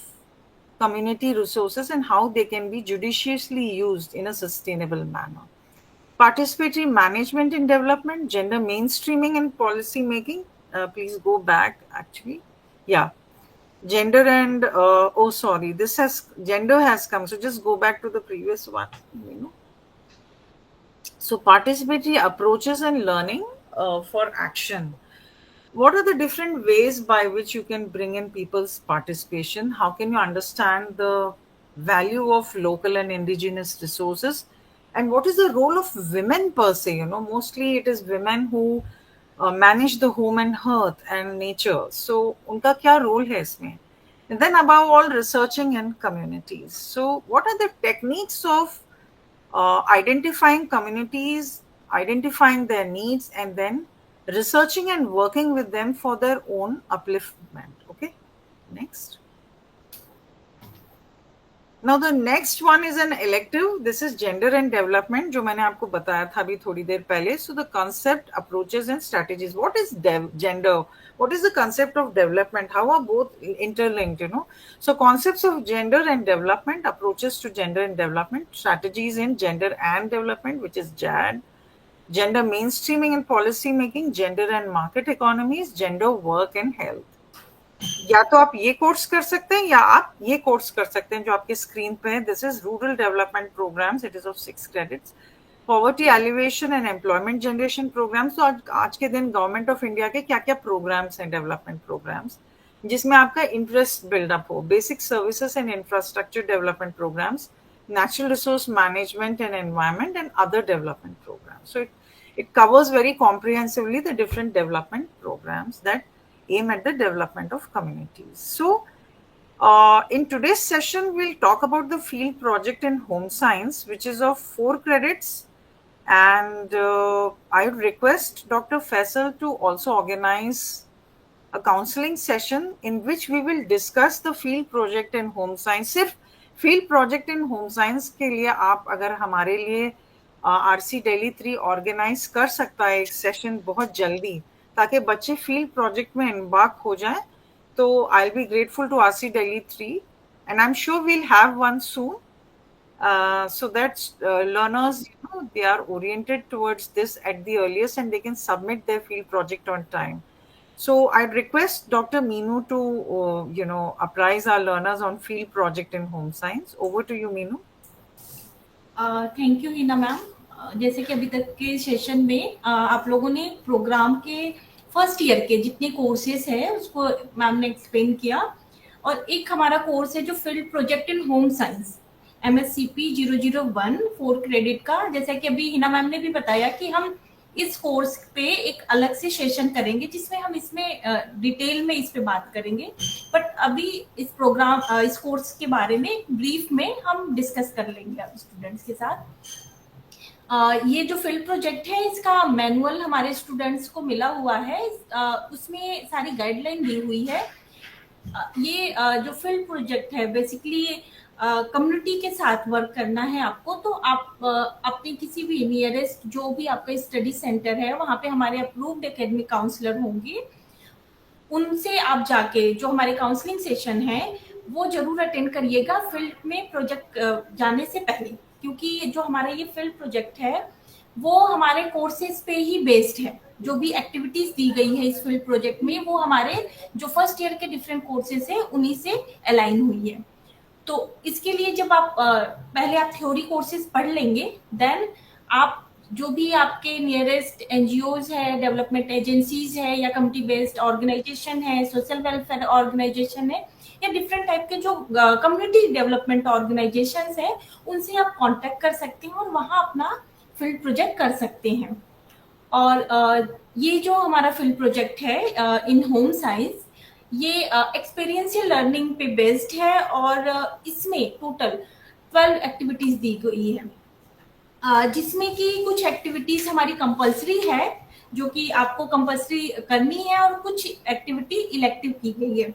community resources and how they can be judiciously used in a sustainable manner. Participatory management in development, gender mainstreaming and policy making. Please go back actually. Yeah. Gender and gender has come. So just go back to the previous one. So participatory approaches and learning for action. What are the different ways by which you can bring in people's participation? How can you understand the value of local and indigenous resources? And what is the role of women per se? Mostly it is women who manage the home and hearth and nature. So, unka kya role hai isme? And then above all, researching in communities. So, what are the techniques of identifying communities, identifying their needs, and then researching and working with them for their own upliftment? Okay, next. Now the next one is an elective. This is gender and development, जो मैंने आपको बताया था अभी थोड़ी देर पहले. So the concept, approaches and strategies. What is gender? What is the concept of development? How are both interlinked, you know? So concepts of gender and development, approaches to gender and development, strategies in gender and development, which is GAD, gender mainstreaming and policy making, gender and market economies, gender work and health. या तो आप ये course कर सकते हैं या आप ये कोर्स कर सकते हैं जो आपके स्क्रीन पे है. This is rural development programmes. It is of 6 credits. Poverty alleviation and employment generation programmes. तो आज के दिन गवर्नमेंट ऑफ इंडिया के क्या क्या प्रोग्राम्स हैं, डेवलपमेंट प्रोग्राम्स, जिसमें आपका इंटरेस्ट बिल्डअप हो. Basic services and infrastructure development programmes, natural resource management and environment, and other development programs. So it covers very comprehensively the different development programs that aim at the development of communities. So in today's session, we'll talk about the field project in home science, which is of 4 credits. And I would request Dr. Faisal to also organize a counseling session in which we will discuss the field project in home science. सिर्फ field project in home science के लिए आप अगर हमारे लिए RC Delhi 3 organise कर सकता है एक सेशन बहुत जल्दी, ताकि बच्चे फील्ड प्रोजेक्ट में इन्वाल्व हो जाएं, तो I will be grateful to RC Delhi 3 and I am sure we will have one soon, so that learners, you know, they are oriented towards this at the earliest and they can submit their field project on time. So I'd request Dr. Meenu to, apprise our learners on field project in home science. Over to you, Meenu. Thank you Hina ma'am. जैसे कि अभी तक के session में आप लोगों ने programme के फर्स्ट ईयर के जितने कोर्सेज हैं उसको मैम ने एक्सप्लेन किया, और एक हमारा कोर्स है जो field project in home science MSCP 001 4 credit का. जैसा कि अभी हिना मैम ने भी बताया कि हम इस कोर्स पे एक अलग से सेशन करेंगे जिसमें हम इसमें डिटेल में इस पे बात करेंगे, बट अभी इस प्रोग्राम इस कोर्स के बारे में ब्रीफ में हम डिस्कस कर लेंगे आप स्टूडेंट्स के साथ. ये जो फील्ड प्रोजेक्ट है इसका मैनुअल हमारे स्टूडेंट्स को मिला हुआ है. उसमें सारी गाइडलाइन दी हुई है. ये जो फील्ड प्रोजेक्ट है बेसिकली कम्युनिटी के साथ वर्क करना है आपको. तो आप अपने किसी भी नियरेस्ट जो भी आपका स्टडी सेंटर है वहाँ पे हमारे अप्रूव्ड एकेडमिक काउंसलर होंगे, उनसे आप जाके जो हमारे काउंसलिंग सेशन है वो जरूर अटेंड करिएगा फील्ड में प्रोजेक्ट जाने से पहले, क्योंकि जो हमारा ये फील्ड प्रोजेक्ट है वो हमारे कोर्सेज पे ही बेस्ड है. जो भी एक्टिविटीज दी गई है इस फील्ड प्रोजेक्ट में वो हमारे जो फर्स्ट ईयर के डिफरेंट कोर्सेज है उन्हीं से अलाइन हुई है. तो इसके लिए जब आप पहले आप थ्योरी कोर्सेज पढ़ लेंगे, देन आप जो भी आपके नियरेस्ट एनजीओज है, डेवलपमेंट एजेंसीज है, या कम्युनिटी बेस्ड ऑर्गेनाइजेशन है, सोशल वेलफेयर ऑर्गेनाइजेशन है, या डिफरेंट टाइप के जो कम्युनिटी डेवलपमेंट ऑर्गेनाइजेशंस है उनसे आप कांटेक्ट कर सकते हैं और वहां अपना फील्ड प्रोजेक्ट कर सकते हैं. और ये जो हमारा फील्ड प्रोजेक्ट है इन होम साइंस, ये एक्सपीरियंशियल लर्निंग पे बेस्ड है और इसमें टोटल 12 एक्टिविटीज दी गई है, जिसमें कि कुछ एक्टिविटीज हमारी कंपलसरी है जो कि आपको कंपलसरी करनी है और कुछ एक्टिविटी इलेक्टिव की गई है.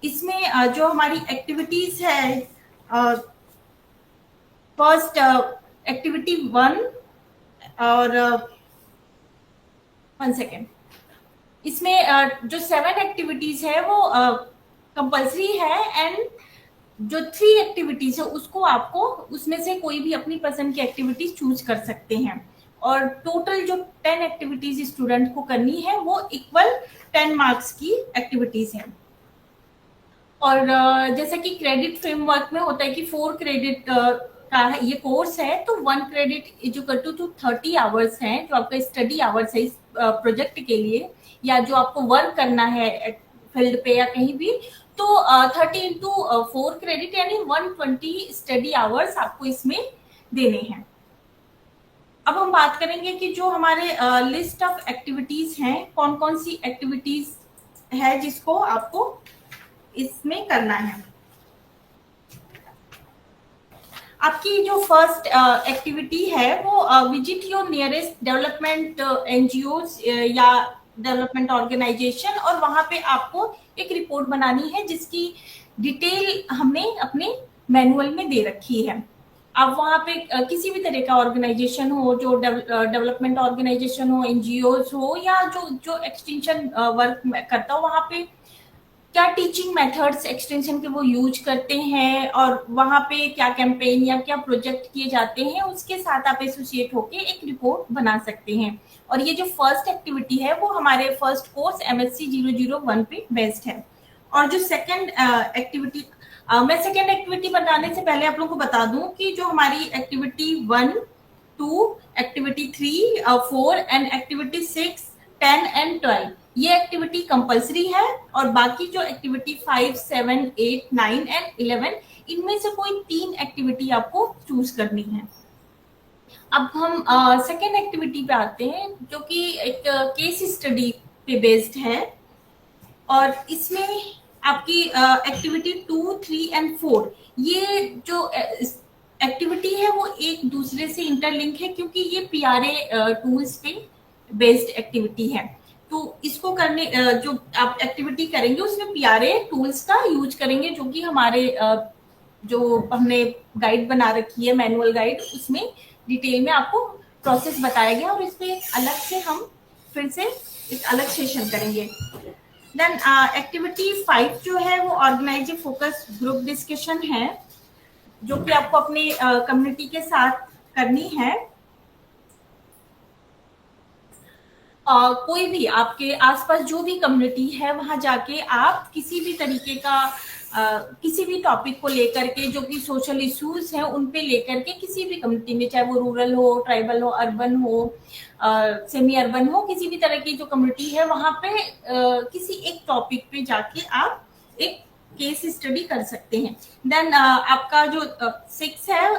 इसमें जो हमारी एक्टिविटीज है, फर्स्ट एक्टिविटी 1 और 1 सेकेंड, इसमें जो 7 एक्टिविटीज है वो कंपलसरी है, एंड जो 3 एक्टिविटीज है उसको आपको उसमें से कोई भी अपनी पसंद की एक्टिविटीज चूज कर सकते हैं. और टोटल जो 10 एक्टिविटीज स्टूडेंट को करनी है वो इक्वल 10 मार्क्स की एक्टिविटीज है. और जैसा कि क्रेडिट फ्रेमवर्क में होता है कि 4 क्रेडिट का ये कोर्स है, तो 1 क्रेडिट इक्वल टू 30 आवर्स हैं जो आपका स्टडी आवर्स है इस प्रोजेक्ट के लिए, या जो आपको वर्क करना है फील्ड पे या कहीं भी. तो 30 इंटू 4 क्रेडिट यानी 120 स्टडी आवर्स आपको इसमें देने हैं. अब हम बात करेंगे कि जो हमारे लिस्ट ऑफ एक्टिविटीज हैं, कौन कौन सी एक्टिविटीज है जिसको आपको इसमें करना है. आपकी जो फर्स्ट एक्टिविटी है वो visit your nearest development NGOs या डेवलपमेंट ऑर्गेनाइजेशन, और वहां पे आपको एक रिपोर्ट बनानी है जिसकी डिटेल हमें अपने मैनुअल में दे रखी है। आप वहाँ पे किसी भी तरह का ऑर्गेनाइजेशन हो, जो डेवलपमेंट ऑर्गेनाइजेशन हो, एनजीओज हो, या जो एक्सटेंशन वर्क करता हो, वहाँ पे क्या टीचिंग मेथड्स एक्सटेंशन के वो यूज करते हैं और वहाँ पे क्या कैंपेन या क्या प्रोजेक्ट किए जाते हैं, उसके साथ आप एसोसिएट होके एक रिपोर्ट बना सकते हैं। और ये जो फर्स्ट एक्टिविटी है वो हमारे फर्स्ट कोर्स MSc 001 पे बेस्ड है। और जो सेकंड एक्टिविटी, मैं सेकंड एक्टिविटी बनाने से पहले आप लोगों को बता दूं कि जो हमारी activity 1, 2, activity 3, 4 and activity 6, 10 and 12 ये एक्टिविटी कंपलसरी है, और बाकी जो एक्टिविटी 5, 7, 8, 9 एंड 11 इनमें से कोई 3 एक्टिविटी आपको चूज करनी है। अब हम सेकेंड एक्टिविटी पे आते हैं, जो कि एक केस स्टडी पे बेस्ड है, और इसमें आपकी एक्टिविटी 2, 3 एंड 4 ये जो एक्टिविटी है वो एक दूसरे से इंटरलिंक है, क्योंकि ये PRA टूल्स पे बेस्ड एक्टिविटी है। तो इसको करने जो आप एक्टिविटी करेंगे उसमें PRA टूल्स का यूज करेंगे, जो कि हमारे जो हमने गाइड बना रखी है, मैनुअल गाइड, उसमें डिटेल में आपको प्रोसेस बताया गया, और इस पे अलग से हम फिर से एक अलग सेशन करेंगे। देन एक्टिविटी 5 जो है वो ऑर्गेनाइज फोकस ग्रुप डिस्कशन है, जो कि आपको अपनी कम्युनिटी के साथ करनी है। कोई भी आपके आसपास जो भी कम्युनिटी है वहां जाके आप किसी भी तरीके का किसी भी टॉपिक को लेकर के, जो कि सोशल इश्यूज हैं उन पे लेकर के, किसी भी कम्युनिटी में, चाहे वो रूरल हो, ट्राइबल हो, अर्बन हो, सेमी अर्बन हो, किसी भी तरह की जो कम्युनिटी है वहां पे किसी एक टॉपिक पे जाके आप एक केस स्टडी कर सकते हैं। देन आपका जो 6 है,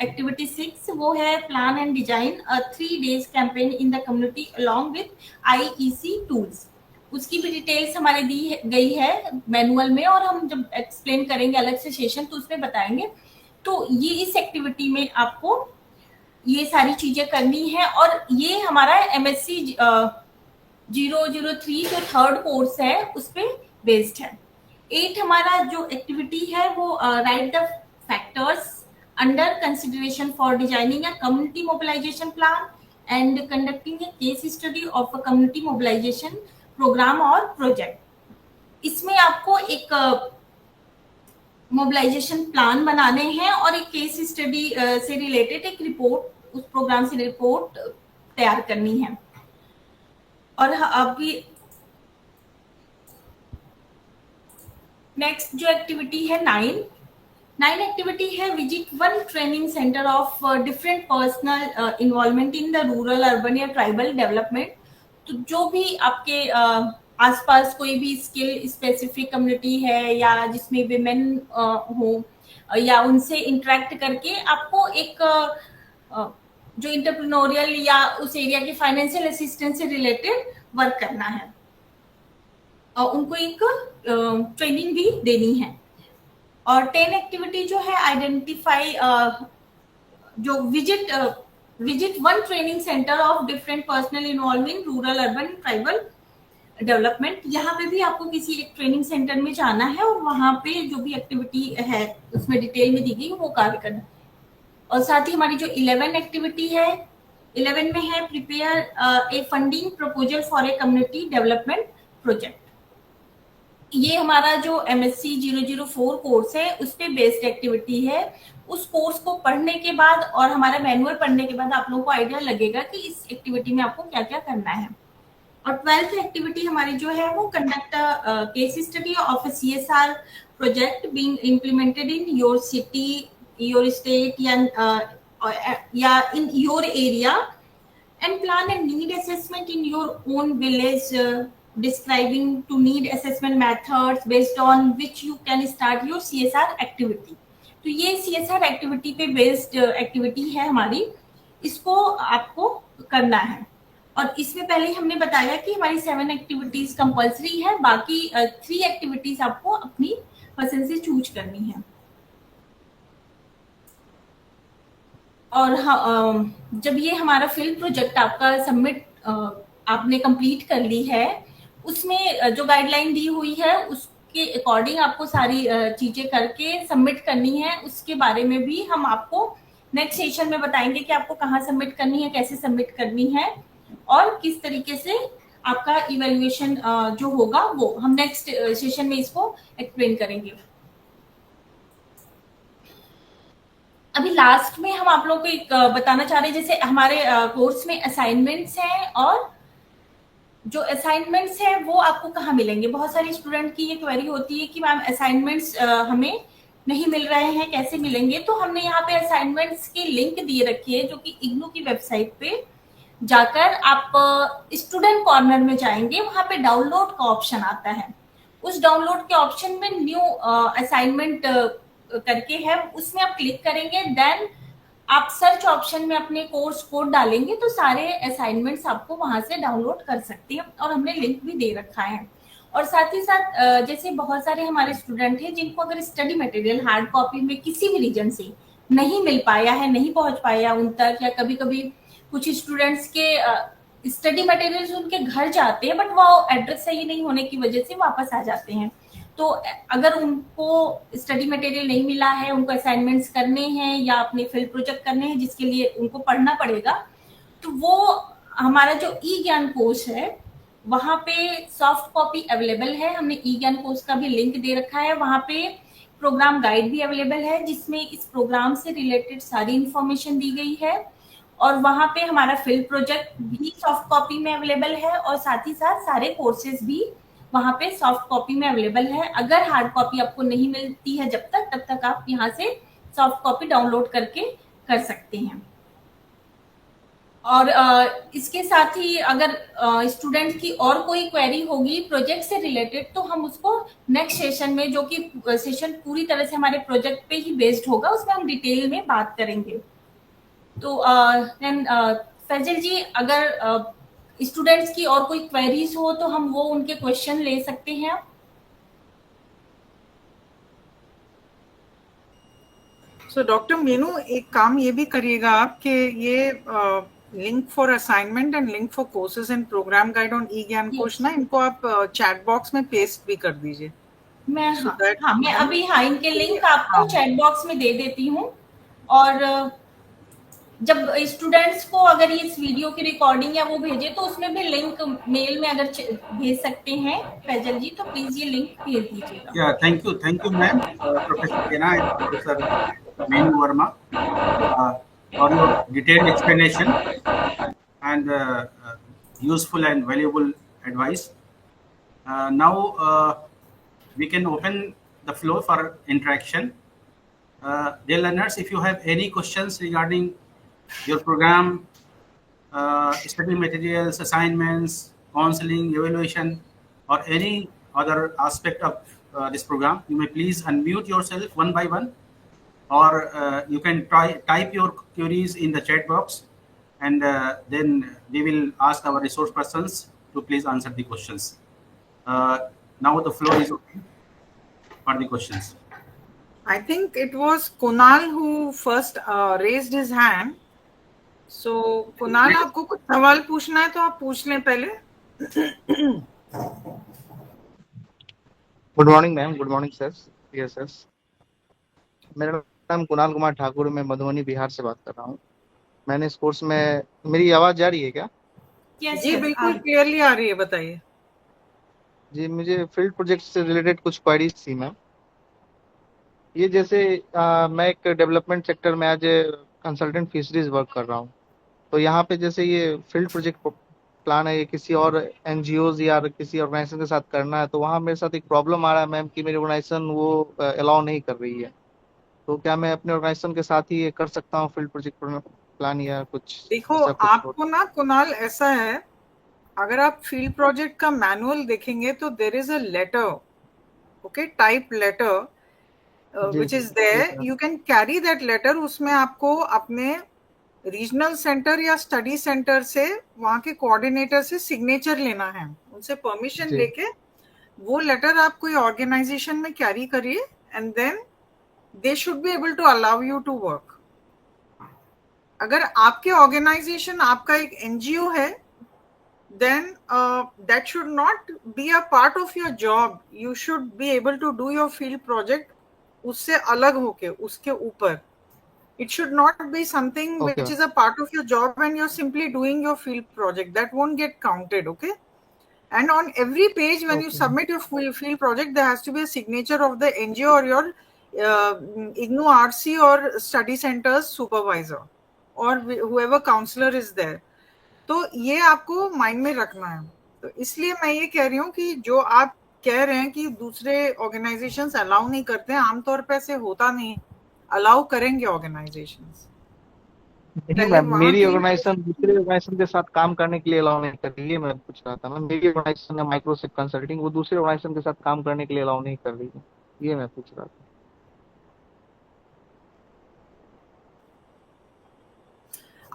एक्टिविटी 6, वो है plan and design 3 days campaign in the community along with IEC tools. उसकी भी डिटेल्स हमारे दी गई है मैनुअल में, और हम जब एक्सप्लेन करेंगे अलग से सेशन तो उसमें बताएंगे। तो ये इस एक्टिविटी में आपको ये सारी चीजें करनी है, और ये हमारा MSc 003 जो थर्ड कोर्स है उस पे बेस्ड है। 8 हमारा जो एक्टिविटी है वो write the factors under consideration for designing a community mobilization plan and conducting a case study of a community mobilization programme और प्रोजेक्ट। इसमें आपको एक मोबिलाइजेशन प्लान बनाने हैं और एक केस स्टडी से रिलेटेड एक रिपोर्ट, उस प्रोग्राम से रिपोर्ट तैयार करनी है। और अभी नेक्स्ट जो एक्टिविटी है 9 एक्टिविटी है visit 1 training centre of different personal involvement in the rural, urban या ट्राइबल डेवलपमेंट। तो जो भी आपके आसपास कोई भी स्किल स्पेसिफिक कम्युनिटी है, या जिसमें विमेन हो, या उनसे इंटरेक्ट करके आपको एक जो इंटरप्रेन्योरियल या उस एरिया के फाइनेंशियल असिस्टेंस से रिलेटेड वर्क करना है, और उनको एक ट्रेनिंग भी देनी है। और 10 एक्टिविटी जो है आइडेंटिफाई जो visit 1 training centre of different personal involvement rural, urban, tribal development. यहाँ पे भी आपको किसी एक ट्रेनिंग सेंटर में जाना है, और वहां पे जो भी एक्टिविटी है उसमें डिटेल में दी गई वो कार्य करना। और साथ ही हमारी जो 11 एक्टिविटी है, 11 में है prepare a funding proposal for a community development project. ये हमारा जो MSc 004 कोर्स है उस पे बेस्ड एक्टिविटी है। उस कोर्स को पढ़ने के बाद और हमारा मैनुअल पढ़ने के बाद आप लोगों को आइडिया लगेगा कि इस एक्टिविटी में आपको क्या क्या करना है। और 12th एक्टिविटी हमारी जो है वो conduct case study of a CSR project being implemented in your city, your state, या in your area, and plan and need assessment in your own village, describing to need assessment methods based on which you can start your CSR activity। तो ये CSR activity पे based activity है हमारी, इसको आपको करना है। और इसमें पहले हमने बताया कि हमारी 7 एक्टिविटीज कंपलसरी है, बाकी 3 एक्टिविटीज आपको अपनी पसंद से चूज करनी है। और जब ये हमारा फील्ड प्रोजेक्ट आपका सबमिट आपने कंप्लीट कर ली है, उसमें जो गाइडलाइन दी हुई है के अकॉर्डिंग आपको सारी चीजें करके सबमिट करनी है, उसके बारे में भी हम आपको नेक्स्ट सेशन में बताएंगे कि आपको कहाँ सबमिट करनी है, कैसे सबमिट करनी है और किस तरीके से आपका इवैल्यूएशन जो होगा वो हम नेक्स्ट सेशन में इसको एक्सप्लेन करेंगे। अभी लास्ट में हम आप लोगों को एक बताना चाह रहे हैं, जैसे हमारे कोर्स में असाइनमेंट्स हैं और जो असाइनमेंट्स हैं वो आपको कहाँ मिलेंगे। बहुत सारी स्टूडेंट की ये क्वेरी होती है कि मैम असाइनमेंट्स हमें नहीं मिल रहे हैं, कैसे मिलेंगे। तो हमने यहाँ पे असाइनमेंट्स की लिंक दिए रखी है, जो कि इग्नू की वेबसाइट पे जाकर आप स्टूडेंट कॉर्नर में जाएंगे, वहां पे डाउनलोड का ऑप्शन आता है। उस डाउनलोड के ऑप्शन में न्यू असाइनमेंट करके है, उसमें आप क्लिक करेंगे, देन आप सर्च ऑप्शन में अपने कोर्स कोड डालेंगे तो सारे असाइनमेंट्स आपको वहां से डाउनलोड कर सकते हैं, और हमने लिंक भी दे रखा है। और साथ ही साथ जैसे बहुत सारे हमारे स्टूडेंट हैं जिनको अगर स्टडी मटेरियल हार्ड कॉपी में किसी भी रीजन से नहीं मिल पाया है, नहीं पहुंच पाया उन तक, या कभी कभी कुछ स्टूडेंट्स के स्टडी मटेरियल्स उनके घर जाते हैं बट वो एड्रेस सही नहीं होने की वजह से वापस आ जाते हैं। तो अगर उनको स्टडी मटेरियल नहीं मिला है, उनको असाइनमेंट्स करने हैं या अपने फील्ड प्रोजेक्ट करने हैं जिसके लिए उनको पढ़ना पड़ेगा, तो वो हमारा जो ई ज्ञान कोर्स है वहां पे सॉफ्ट कॉपी अवेलेबल है। हमने ई ज्ञान कोर्स का भी लिंक दे रखा है, वहां पे प्रोग्राम गाइड भी अवेलेबल है जिसमें इस प्रोग्राम से रिलेटेड सारी इंफॉर्मेशन दी गई है, और वहां पे हमारा फील्ड प्रोजेक्ट भी सॉफ्ट कॉपी में अवेलेबल है, और साथ ही साथ सारे कोर्सेज भी वहां पे सॉफ्ट कॉपी में अवेलेबल है। अगर हार्ड कॉपी आपको नहीं मिलती है जब तक, तब तक आप यहाँ से सॉफ्ट कॉपी डाउनलोड करके कर सकते हैं। और इसके साथ ही अगर स्टूडेंट की और कोई क्वेरी होगी प्रोजेक्ट से रिलेटेड, तो हम उसको नेक्स्ट सेशन में, जो कि सेशन पूरी तरह से हमारे प्रोजेक्ट पे ही बेस्ड होगा, उसमें हम डिटेल में बात करेंगे। तो फैजल जी, अगर स्टूडेंट्स की और कोई क्वेरीज हो तो हम वो उनके क्वेश्चन ले सकते हैं। सो डॉक्टर मीनू, एक काम ये भी करिएगा आप कि ये link for assignment and link for courses and program guide on e Gyan course ना, इनको आप चैट बॉक्स में पेस्ट भी कर दीजिए। मैं मैं अभी इनके लिंक आपको चैट बॉक्स में दे देती हूँ। और जब स्टूडेंट्स को अगर इस वीडियो की रिकॉर्डिंग या वो भेजे तो उसमें भी लिंक मेल में अगर भेज सकते हैं फैजल जी, तो प्लीज ये लिंक भेज दीजिएगा। Yeah, thank you, ma'am, Professor Kena and Professor Meenu Verma, for your detailed explanation and useful and valuable advice. Now we can open the floor for interaction. Dear learners, if you have any questions regarding your program, study materials, assignments, counseling, evaluation, or any other aspect of this program, you may please unmute yourself one by one, or you can type your queries in the chat box, and then we will ask our resource persons to please answer the questions. Now the floor is open for the questions. I think it was Kunal who first raised his hand. So Kunal, आपको कुछ सवाल पूछना है तो आप पूछ लें पहले। Good morning ma'am, good morning sir. Yes sir, मेरा नाम कुणाल कुमार ठाकुर, मैं मधुबनी बिहार से बात कर रहा हूँ। मैंने इस कोर्स में, मेरी आवाज जा रही है क्या? जी बिल्कुल क्लियरली आ रही है, बताइए। जी, मुझे फील्ड प्रोजेक्ट से रिलेटेड कुछ क्वेरीज थी मैम। ये जैसे मैं एक डेवलपमेंट सेक्टर में as a consultant fisheries work कर रहा हूँ, तो यहाँ पे जैसे ये फील्ड प्रोजेक्ट प्लान है, ये किसी और एनजीओज या किसी ऑर्गेनाइजेशन के साथ करना है, तो वहाँ मेरे साथ एक प्रॉब्लम आ रहा है मैम कि मेरी ऑर्गेनाइजेशन वो अलाउ नहीं कर रही है। तो क्या मैं अपने ऑर्गेनाइजेशन के साथ ही ये कर सकता हूँ फील्ड प्रोजेक्ट प्लान या कुछ? देखो आपको ना कुणाल, ऐसा है, अगर आप फील्ड प्रोजेक्ट का मैनुअल देखेंगे तो there is a letter, okay, type letter which is there, you can carry that letter। उसमें आपको अपने रीजनल सेंटर या स्टडी सेंटर से, वहाँ के कोऑर्डिनेटर से सिग्नेचर लेना है, उनसे परमिशन लेके वो लेटर आप कोई ऑर्गेनाइजेशन में कैरी करिए, and then they should be able to allow you to work. अगर आपके ऑर्गेनाइजेशन, आपका एक एनजीओ है then that should not be a part of your job. You should be able to do your field project उससे अलग होके, उसके ऊपर. It should not be something Okay. which is a part of your job and you're simply doing your field project. That won't get counted, okay? And on every page, when you Okay. submit your field project, there has to be a signature of the NGO or your IGNOU RC or study center's supervisor or whoever counselor is there. तो ये आपको mind में रखना है. तो इसलिए मैं ये कह रही हूँ कि जो आप कह रहे हैं कि दूसरे ऑर्गेनाइजेशंस अलाउ नहीं करते हैं, आमतौर पे ऐसे होता नहीं. अलाउ करेंगे ऑर्गेनाइजेशंस. नहीं मैम, मेरी ऑर्गेनाइजेशन दूसरे ऑर्गेनाइजेशन के साथ काम करने के लिए अलाउ नहीं कर रही है. मैं पूछ रहा था मैम, मेरी ऑर्गेनाइजेशन है माइक्रोसेक कंसल्टिंग, वो दूसरे ऑर्गेनाइजेशन के साथ काम करने के लिए अलाउ नहीं कर रही है. ये मैं पूछ रहा था.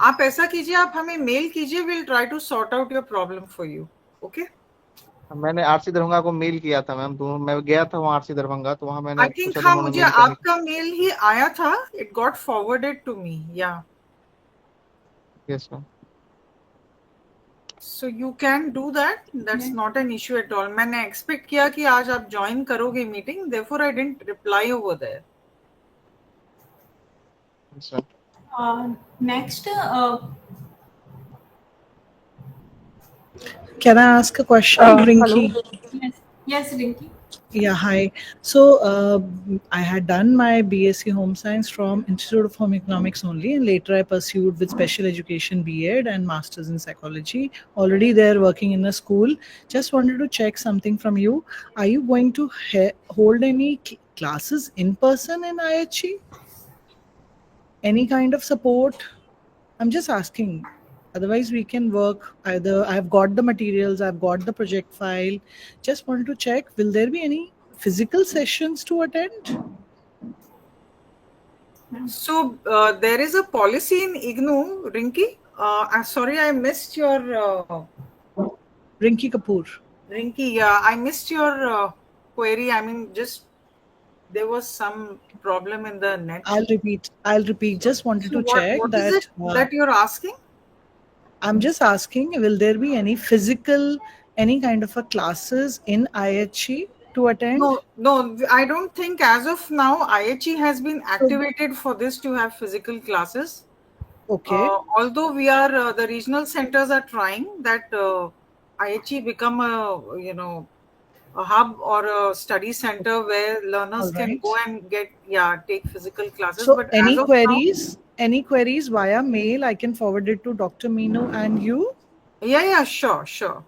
आप ऐसा कीजिए, आप हमें मेल कीजिए, will try to sort out your problem for you. Okay. मैंने आरसी दरभंगा को मेल किया था मैम, तो मैं गया था वहाँ आरसी दरभंगा, तो वहाँ मैंने आई थिंक हाँ, मुझे आपका मेल ही आया था. It got forwarded to me. Yeah yes ma'am. So you can do that. That's not an issue at all. मैंने expect किया कि आज आप join करोगे meeting. Therefore, I didn't reply over there. Next, can I ask a question, Rinki? Yes, Rinki. Yeah, hi. So I had done my BSc Home Science from Institute of Home Economics only, and later I pursued with special education B.Ed and Masters in Psychology. Already there working in a school. Just wanted to check something from you. Are you going to hold any classes in person in IHE? Any kind of support? I'm just asking. Otherwise, we can work either. I've got the materials, I've got the project file. Just wanted to check, will there be any physical sessions to attend? So there is a policy in IGNOU, Rinki. Sorry, I missed your... Rinki Kapoor. Rinki, yeah, I missed your query. I mean, just there was some problem in the net. I'll repeat. Just wanted to check what that. Is it that you're asking? I'm just asking, will there be any physical, any kind of a classes in IHE to attend? No, I don't think as of now IHE has been activated for this to have physical classes. Okay. Although we are, the regional centers are trying that IHE become a hub or a study center where learners can go and take physical classes. So but any queries? Any queries via mail, I can forward it to Dr. Meenu and you. Yeah, sure.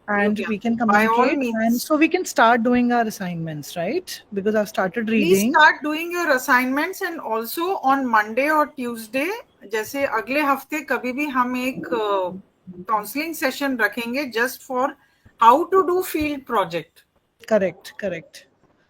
And we can communicate. By all means. And so we can start doing our assignments, right? Because I've started reading. Please start doing your assignments, and also on Monday or Tuesday, जैसे अगले हफ्ते कभी भी हम एक counseling session रखेंगे just for how to do field project. Correct.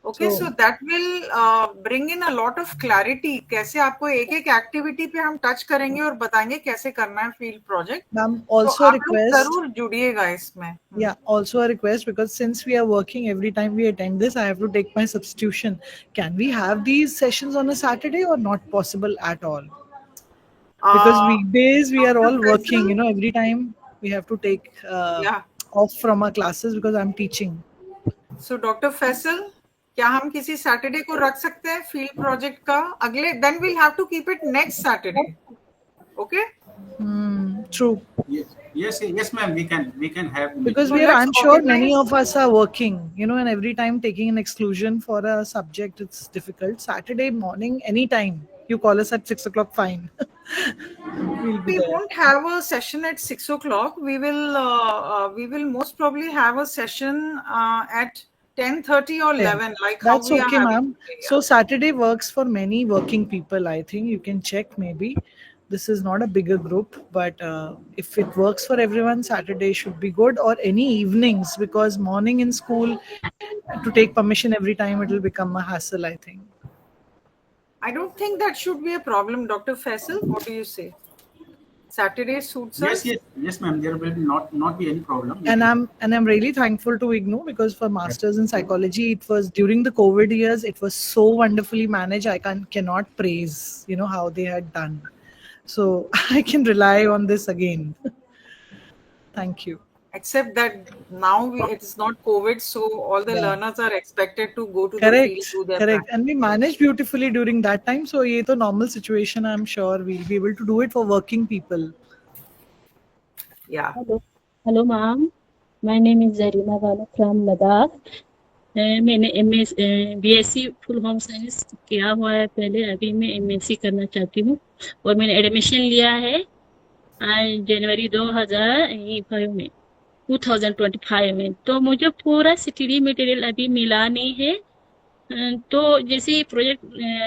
Okay, so that will bring in a lot of clarity. कैसे आपको एक एक्टिविटी पे हम टच करेंगे और बताएंगे कैसे करना है field project. Ma'am, also a request. जरूर जुड़िएगा इसमें. Yeah, also a request, because since we are working every time we attend this, I have to take my substitution. Can we have these sessions on a Saturday or not possible at all? Because weekdays we are all working. Every time we have to take off from our classes because I'm teaching. So Dr. Faisal, क्या हम किसी Saturday को रख सकते हैं field project का अगले? Then we'll have to keep it next Saturday. Okay. True. Yes ma'am, we can have, because I'm sure many of us are working, and every time taking an exclusion for a subject, it's difficult. Saturday morning, anytime you call us at 6 o'clock, fine. We won't have a session at 6 o'clock. We will most probably have a session at 10:30 or 11. Like that's how we okay, ma'am. Yeah. So Saturday works for many working people. I think you can check maybe. This is not a bigger group, but if it works for everyone, Saturday should be good, or any evenings, because morning in school, to take permission every time, it will become a hassle, I think. I don't think that should be a problem, Dr. Faisal. What do you say? Saturday suits us? Yes, ma'am. There will not be any problem. And I'm really thankful to IGNOU, because for Masters in Psychology, it was during the COVID years, it was so wonderfully managed. I cannot praise, how they had done. So I can rely on this again. Thank you. except that now it is not COVID, so all the Yeah. learners are expected to go to the Correct, field, do their correct. practice. And we managed beautifully during that time. So ये तो normal situation. I'm sure we'll be able to do it for working people. Yeah. Hello, ma'am. My name is Zarina Wala from Ladakh. मैंने BSc full home science किया हुआ है पहले, अभी मैं MSc करना चाहती हूँ और मैंने एडमिशन लिया है जनवरी 2025 में। तो मुझे पूरा स्टडी मटेरियल अभी मिला नहीं है। तो जैसे प्रोजेक्ट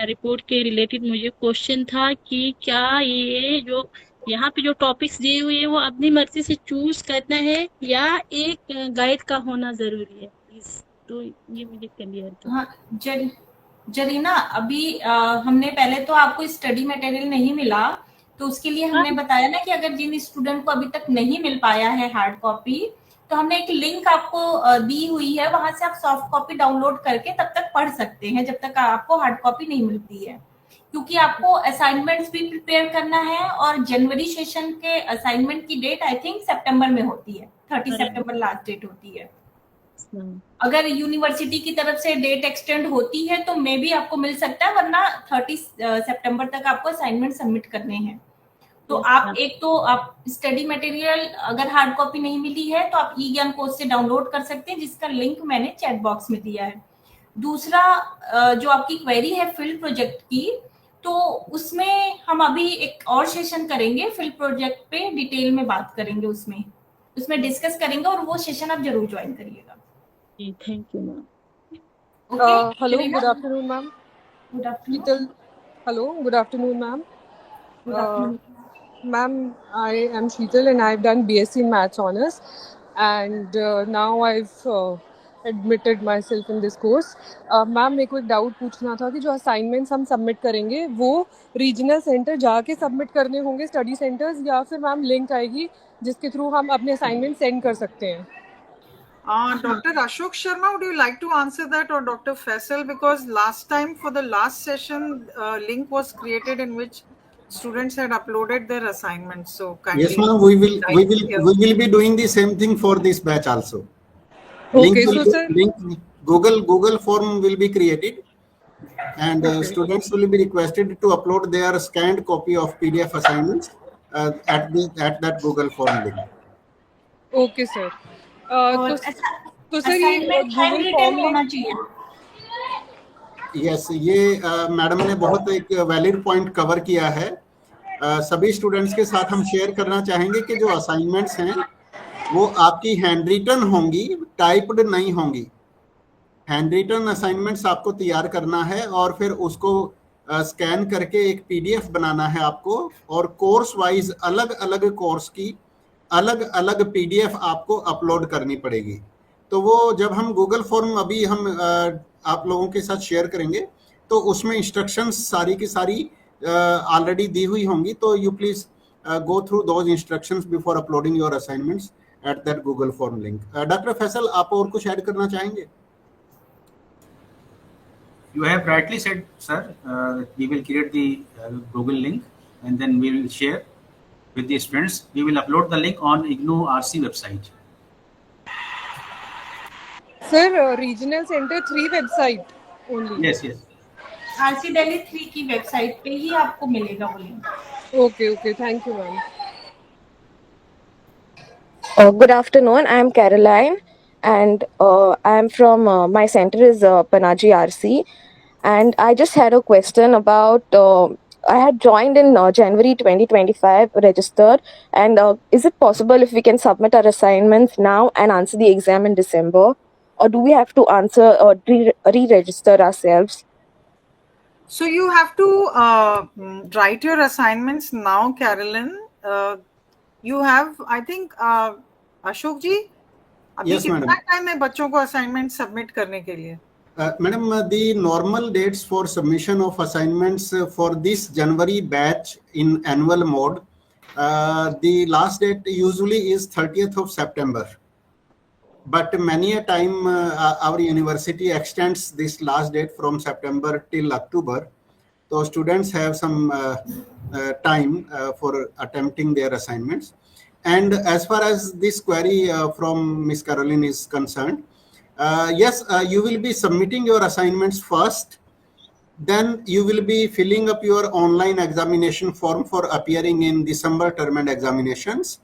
रिपोर्ट के रिलेटेड मुझे क्वेश्चन था कि क्या ये जो यहाँ पे जो टॉपिक्स दिए हुए हैं वो अपनी मर्जी से चूज करना है या एक गाइड का होना जरूरी है, प्लीज तो ये मुझे क्लियर कर। हाँ जरीना, अभी हमने पहले तो आपको स्टडी मटेरियल नहीं मिला, तो उसके लिए हमने बताया ना कि अगर जिन स्टूडेंट को अभी तक नहीं मिल पाया है हार्ड कॉपी, तो हमने एक लिंक आपको दी हुई है, वहां से आप सॉफ्ट कॉपी डाउनलोड करके तब तक पढ़ सकते हैं जब तक आपको हार्ड कॉपी नहीं मिलती है, क्योंकि आपको असाइनमेंट्स भी प्रिपेयर करना है और जनवरी सेशन के असाइनमेंट की डेट आई थिंक सितंबर में होती है, 30 सितंबर लास्ट डेट होती है। अगर यूनिवर्सिटी की तरफ से डेट एक्सटेंड होती है तो मे भी आपको मिल सकता है, वरना 30 सितंबर तक आपको असाइनमेंट सबमिट करने हैं। तो आप एक तो आप स्टडी मटेरियल अगर हार्ड कॉपी नहीं मिली है तो आप ई ज्ञान कोर्स से डाउनलोड कर सकते हैं, जिसका लिंक मैंने चैट बॉक्स में दिया है। दूसरा जो आपकी क्वेरी है फील्ड प्रोजेक्ट की, तो उसमें हम अभी एक और सेशन करेंगे फील्ड प्रोजेक्ट पे, डिटेल में बात करेंगे, उसमें डिस्कस करेंगे और वो सेशन आप जरूर ज्वाइन करिएगा। Thank you ma'am. Hello, good afternoon, ma'am. Good afternoon. Hello, good afternoon, ma'am. Good afternoon. Ma'am, I am Sheetal and I've done BSc in Maths Honours, and now I've admitted myself in this course. Ma'am, मेरे को एक doubt पूछना था कि जो assignments हम submit करेंगे वो रीजनल सेंटर जाके सबमिट करने होंगे स्टडी सेंटर्स, या फिर मैम लिंक आएगी जिसके थ्रू हम अपने असाइनमेंट सेंड कर सकते हैं? Dr. Ashok Sharma, would you like to answer that, or Dr. Faisal? Because last time for the last session, link was created in which students had uploaded their assignments. So kindly. Yes, ma'am. We will be doing the same thing for this batch also. Okay, so sir, Google form will be created, and students will be requested to upload their scanned copy of PDF assignments at that Google form link. Okay, sir. तो sir ये Google form होना चाहिए। Yes, ये madam ने बहुत एक valid point cover किया है। सभी स्टूडेंट्स के साथ हम शेयर करना चाहेंगे कि जो असाइनमेंट्स हैं वो आपकी हैंड रिटन होंगी, टाइप्ड नहीं होंगी। हैंड रिटन असाइनमेंट्स आपको तैयार करना है और फिर उसको स्कैन करके एक PDF बनाना है आपको, और कोर्स वाइज अलग अलग कोर्स की अलग अलग PDF आपको अपलोड करनी पड़ेगी। तो वो जब हम गूगल फॉर्म अभी हम आप लोगों के साथ शेयर करेंगे तो उसमें इंस्ट्रक्शंस सारी की सारी ऑलरेडी दी हुई होंगी, तो you please go through those instructions before uploading your assignments at that Google form link. Doctor Faisal, आप और कुछ ऐड करना चाहेंगे? You have rightly said, sir. We will create the Google link and then we will share with the students. We will upload the link on IGNOU RC website. Sir, regional center 3 website only. Yes. RC Delhi 3 की website पे ही आपको मिलेगा वो link. Okay. Thank you, ma'am. Good afternoon. I am Caroline, and I am from my center is Panaji RC, and I just had a question about. I had joined in January 2025, registered, and is it possible if we can submit our assignments now and answer the exam in December, or do we have to answer or re-register ourselves? So you have to write your assignments now, Carolyn. You have, I think, Ashok ji, अभी Yes, कितना madam. Time है बच्चों को assignment submit करने के लिए? Madam, the normal dates for submission of assignments for this January batch in annual mode, the last date usually is 30th of September. But many a time our university extends this last date from September till October. So students have some time for attempting their assignments. And as far as this query from Miss Caroline is concerned, yes, you will be submitting your assignments first. Then you will be filling up your online examination form for appearing in December term and examinations.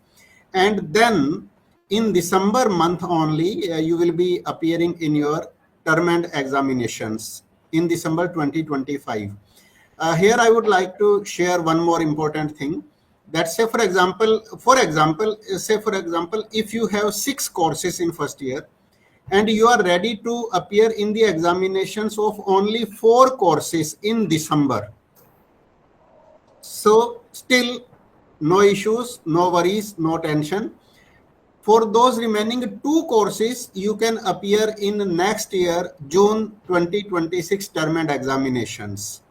And then in December month only, you will be appearing in your term and examinations in December 2025. Here I would like to share one more important thing. That say for example, if you have 6 courses in first year, and you are ready to appear in the examinations of only 4 courses in December. So still no issues, no worries, no tension. For those remaining 2 courses, you can appear in next year, June 2026 term and examinations.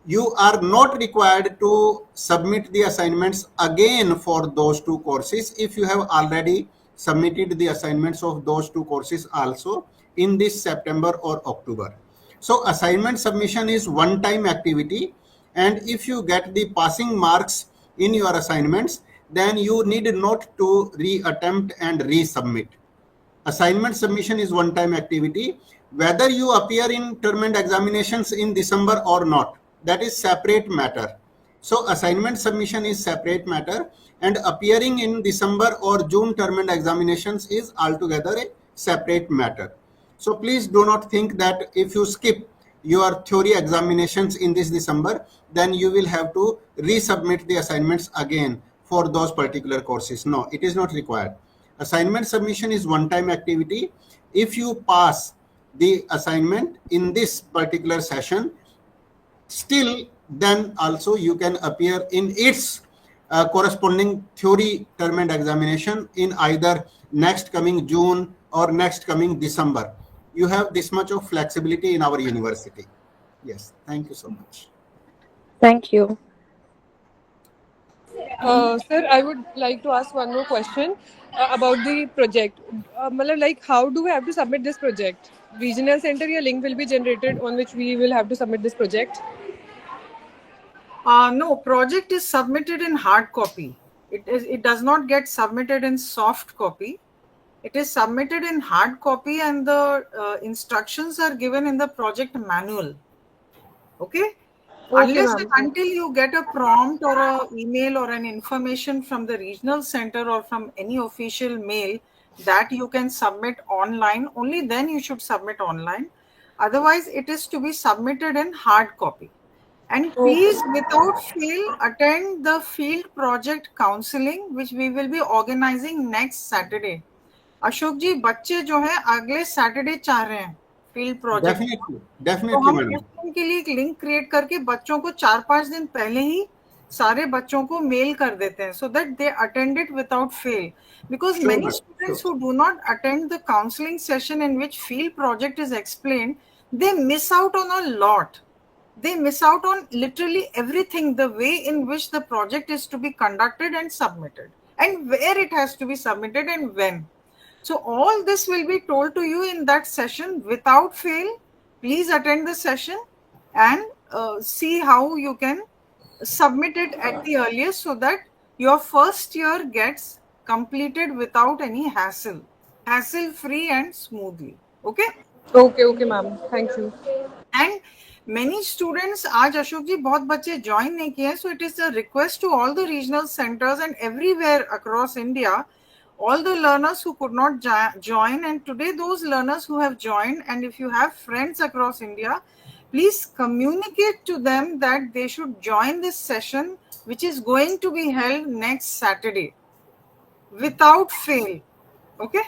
You are not required to submit the assignments again for those 2 courses if you have already submitted the assignments of those 2 courses also in this September or October. So assignment submission is one-time activity, and if you get the passing marks in your assignments, then you need not to reattempt and resubmit. Assignment submission is one-time activity. Whether you appear in term and examinations in December or not, that is separate matter. So assignment submission is separate matter, and appearing in December or June term and examinations is altogether a separate matter. So please do not think that if you skip your theory examinations in this December, then you will have to resubmit the assignments again for those particular courses. No, it is not required. Assignment submission is one-time activity. If you pass the assignment in this particular session, still then also you can appear in its corresponding theory term and examination in either next coming June or next coming December. You have this much of flexibility in our university. Yes, thank you so much. Thank you. Sir, I would like to ask one more question about the project. Like, how do we have to submit this project? Regional center, your link will be generated on which we will have to submit this project. No, project is submitted in hard copy. It does not get submitted in soft copy. It is submitted in hard copy, and the instructions are given in the project manual. Okay? Unless and until you get a prompt or an email or an information from the regional center or from any official mail that you can submit online, only then you should submit online. Otherwise, it is to be submitted in hard copy. And please, without fail, attend the field project counseling, which we will be organizing next Saturday. Ashok जी, बच्चे जो हैं अगले Saturday चाह रहे हैं field project, definitely तो हम उनके लिए एक लिंक क्रिएट करके बच्चों को 4-5 दिन पहले ही सारे बच्चों को मेल कर देते हैं, so that they attend it without fail. Because many students who do not attend the counseling session in which field project is explained, they miss out on a lot. They miss out on literally everything, the way in which the project is to be conducted and submitted, and where it has to be submitted and when. So all this will be told to you in that session without fail. Please attend the session and see how you can submit it at the earliest, so that your first year gets completed without any hassle free and smoothly. Okay? Okay, ma'am. Thank you. And many students, आज अशोक जी बहुत बच्चे join नहीं किए, so it is a request to all the regional centers and everywhere across India, all the learners who could not join, and today those learners who have joined, and if you have friends across India, please communicate to them that they should join this session, which is going to be held next Saturday without fail. Okay?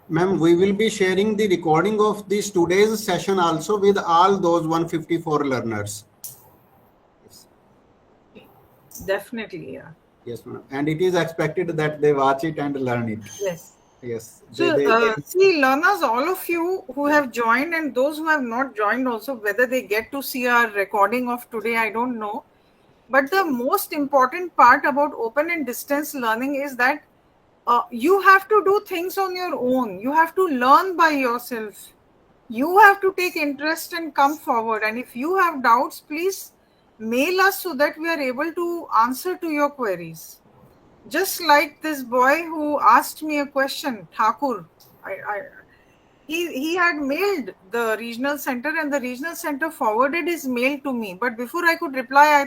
Ma'am, we will be sharing the recording of this today's session also with all those 154 learners. Yes. Definitely, yeah. Yes, ma'am. And it is expected that they watch it and learn it. Yes. Yes. So, see, learners, all of you who have joined and those who have not joined also, whether they get to see our recording of today, I don't know. But the most important part about open and distance learning is that you have to do things on your own. You have to learn by yourself. You have to take interest and come forward. And if you have doubts, please mail us so that we are able to answer to your queries. just like this boy who asked me a question, Thakur. He had mailed the regional center and the regional center forwarded his mail to me. But before I could reply,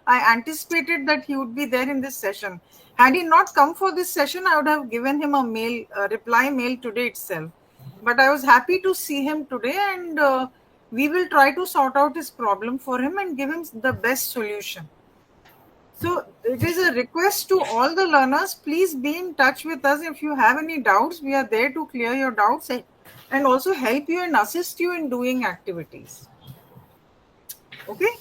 I anticipated that he would be there in this session. Had he not come for this session, I would have given him a reply mail today itself. But I was happy to see him today, and we will try to sort out his problem for him and give him the best solution. So it is a request to all the learners, please be in touch with us if you have any doubts. We are there to clear your doubts and also help you and assist you in doing activities. Okay?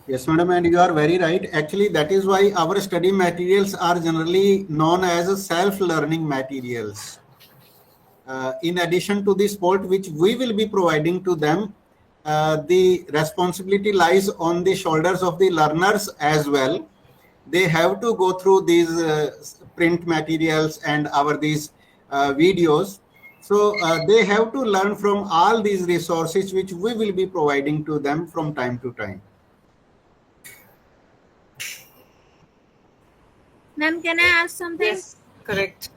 Yes, madam, and you are very right. Actually, that is why our study materials are generally known as self-learning materials. In addition to the support which we will be providing to them, the responsibility lies on the shoulders of the learners as well. They have to go through these print materials and these videos. So they have to learn from all these resources which we will be providing to them from time to time. Ma'am, can I ask something? Yes, correct.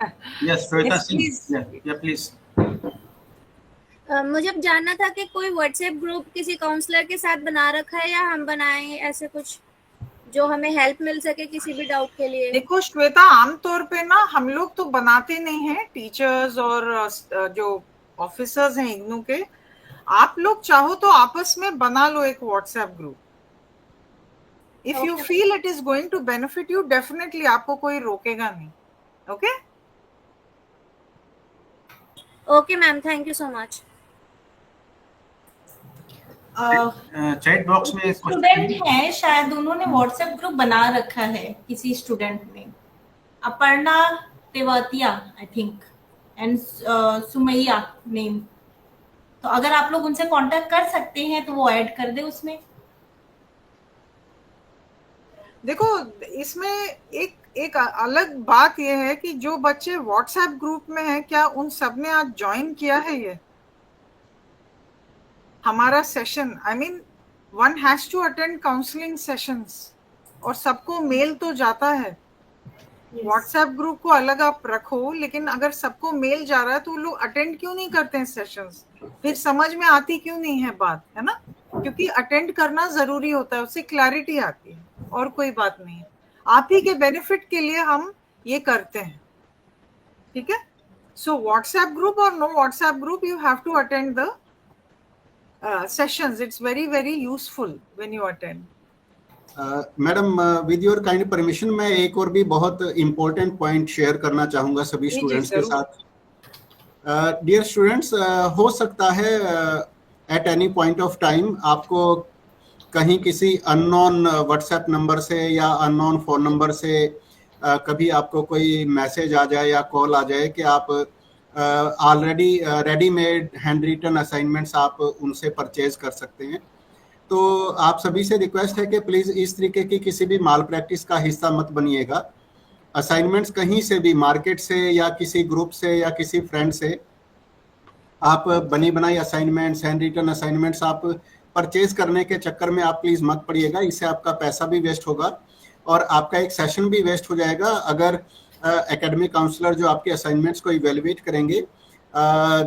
Yes, Shweta Yes, Singh. please. Yeah, please. मुझे अब जानना था कि कोई WhatsApp group किसी counsellor के साथ बना रखा है या हम बनाएं, ऐसे कुछ जो हमें हेल्प मिल सके किसी भी डाउट के लिए। देखो श्वेता, आमतौर पे ना हम लोग तो बनाते नहीं हैं, टीचर्स और जो ऑफिसर्स हैं इग्नू के। आप लोग चाहो तो आपस में बना लो एक WhatsApp group. If you feel it is going to benefit you, definitely आपको कोई रोकेगा नहीं। Okay okay ma'am, thank you so much. Chat box में स्टूडेंट हैं, शायद उन्होंने व्हाट्सएप ग्रुप बना रखा है किसी स्टूडेंट ने, Aparna Tewatia I think and Sumaiya name. तो अगर आप लोग उनसे कांटेक्ट कर सकते हैं तो वो ऐड कर दे उसमें। देखो इसमें एक अलग बात यह है कि जो बच्चे व्हाट्सएप ग्रुप में हैं, क्या उन सब ने आज ज्वाइन किया है ये हमारा session? I mean one has to attend counselling sessions और सबको मेल तो जाता है। व्हाट्सएप ग्रुप को अलग आप रखो, लेकिन अगर सबको मेल जा रहा है तो लोग अटेंड क्यों नहीं करते हैं सेशंस? फिर समझ में आती क्यों नहीं है बात, है ना? क्योंकि अटेंड करना जरूरी होता है, उससे क्लैरिटी आती है और कोई बात नहीं है। आप ही के बेनिफिट के लिए हम ये करते हैं, ठीक है? सो व्हाट्सएप ग्रुप और no WhatsApp group, you have to attend the sessions. It's very very useful when you attend. Madam, with your kind permission, मैं एक और भी बहुत इम्पोर्टेंट पॉइंट शेयर करना चाहूंगा सभी स्टूडेंट्स के साथ। डियर स्टूडेंट्स, हो सकता है at any point of time आपको कहीं किसी अननोन व्हाट्सएप नंबर से या अननोन फोन नंबर से कभी आपको कोई मैसेज आ जाए या कॉल आ जाए कि आप already readymade handwritten assignments आप उनसे परचेज कर सकते हैं। तो आप सभी से रिक्वेस्ट है कि प्लीज़ इस तरीके की किसी भी माल प्रैक्टिस का हिस्सा मत बनिएगा। असाइनमेंट्स कहीं से भी, मार्केट से या किसी ग्रुप से या किसी फ्रेंड से आप बनी बनाई असाइनमेंट्स, हैंड रिटन असाइनमेंट्स आप परचेज करने के चक्कर में आप प्लीज़ मत पड़िएगा। इससे आपका पैसा भी वेस्ट होगा और आपका एक सेशन भी वेस्ट हो जाएगा। अगर एकेडमिक काउंसलर जो आपके असाइनमेंट्स को इवेलुएट करेंगे,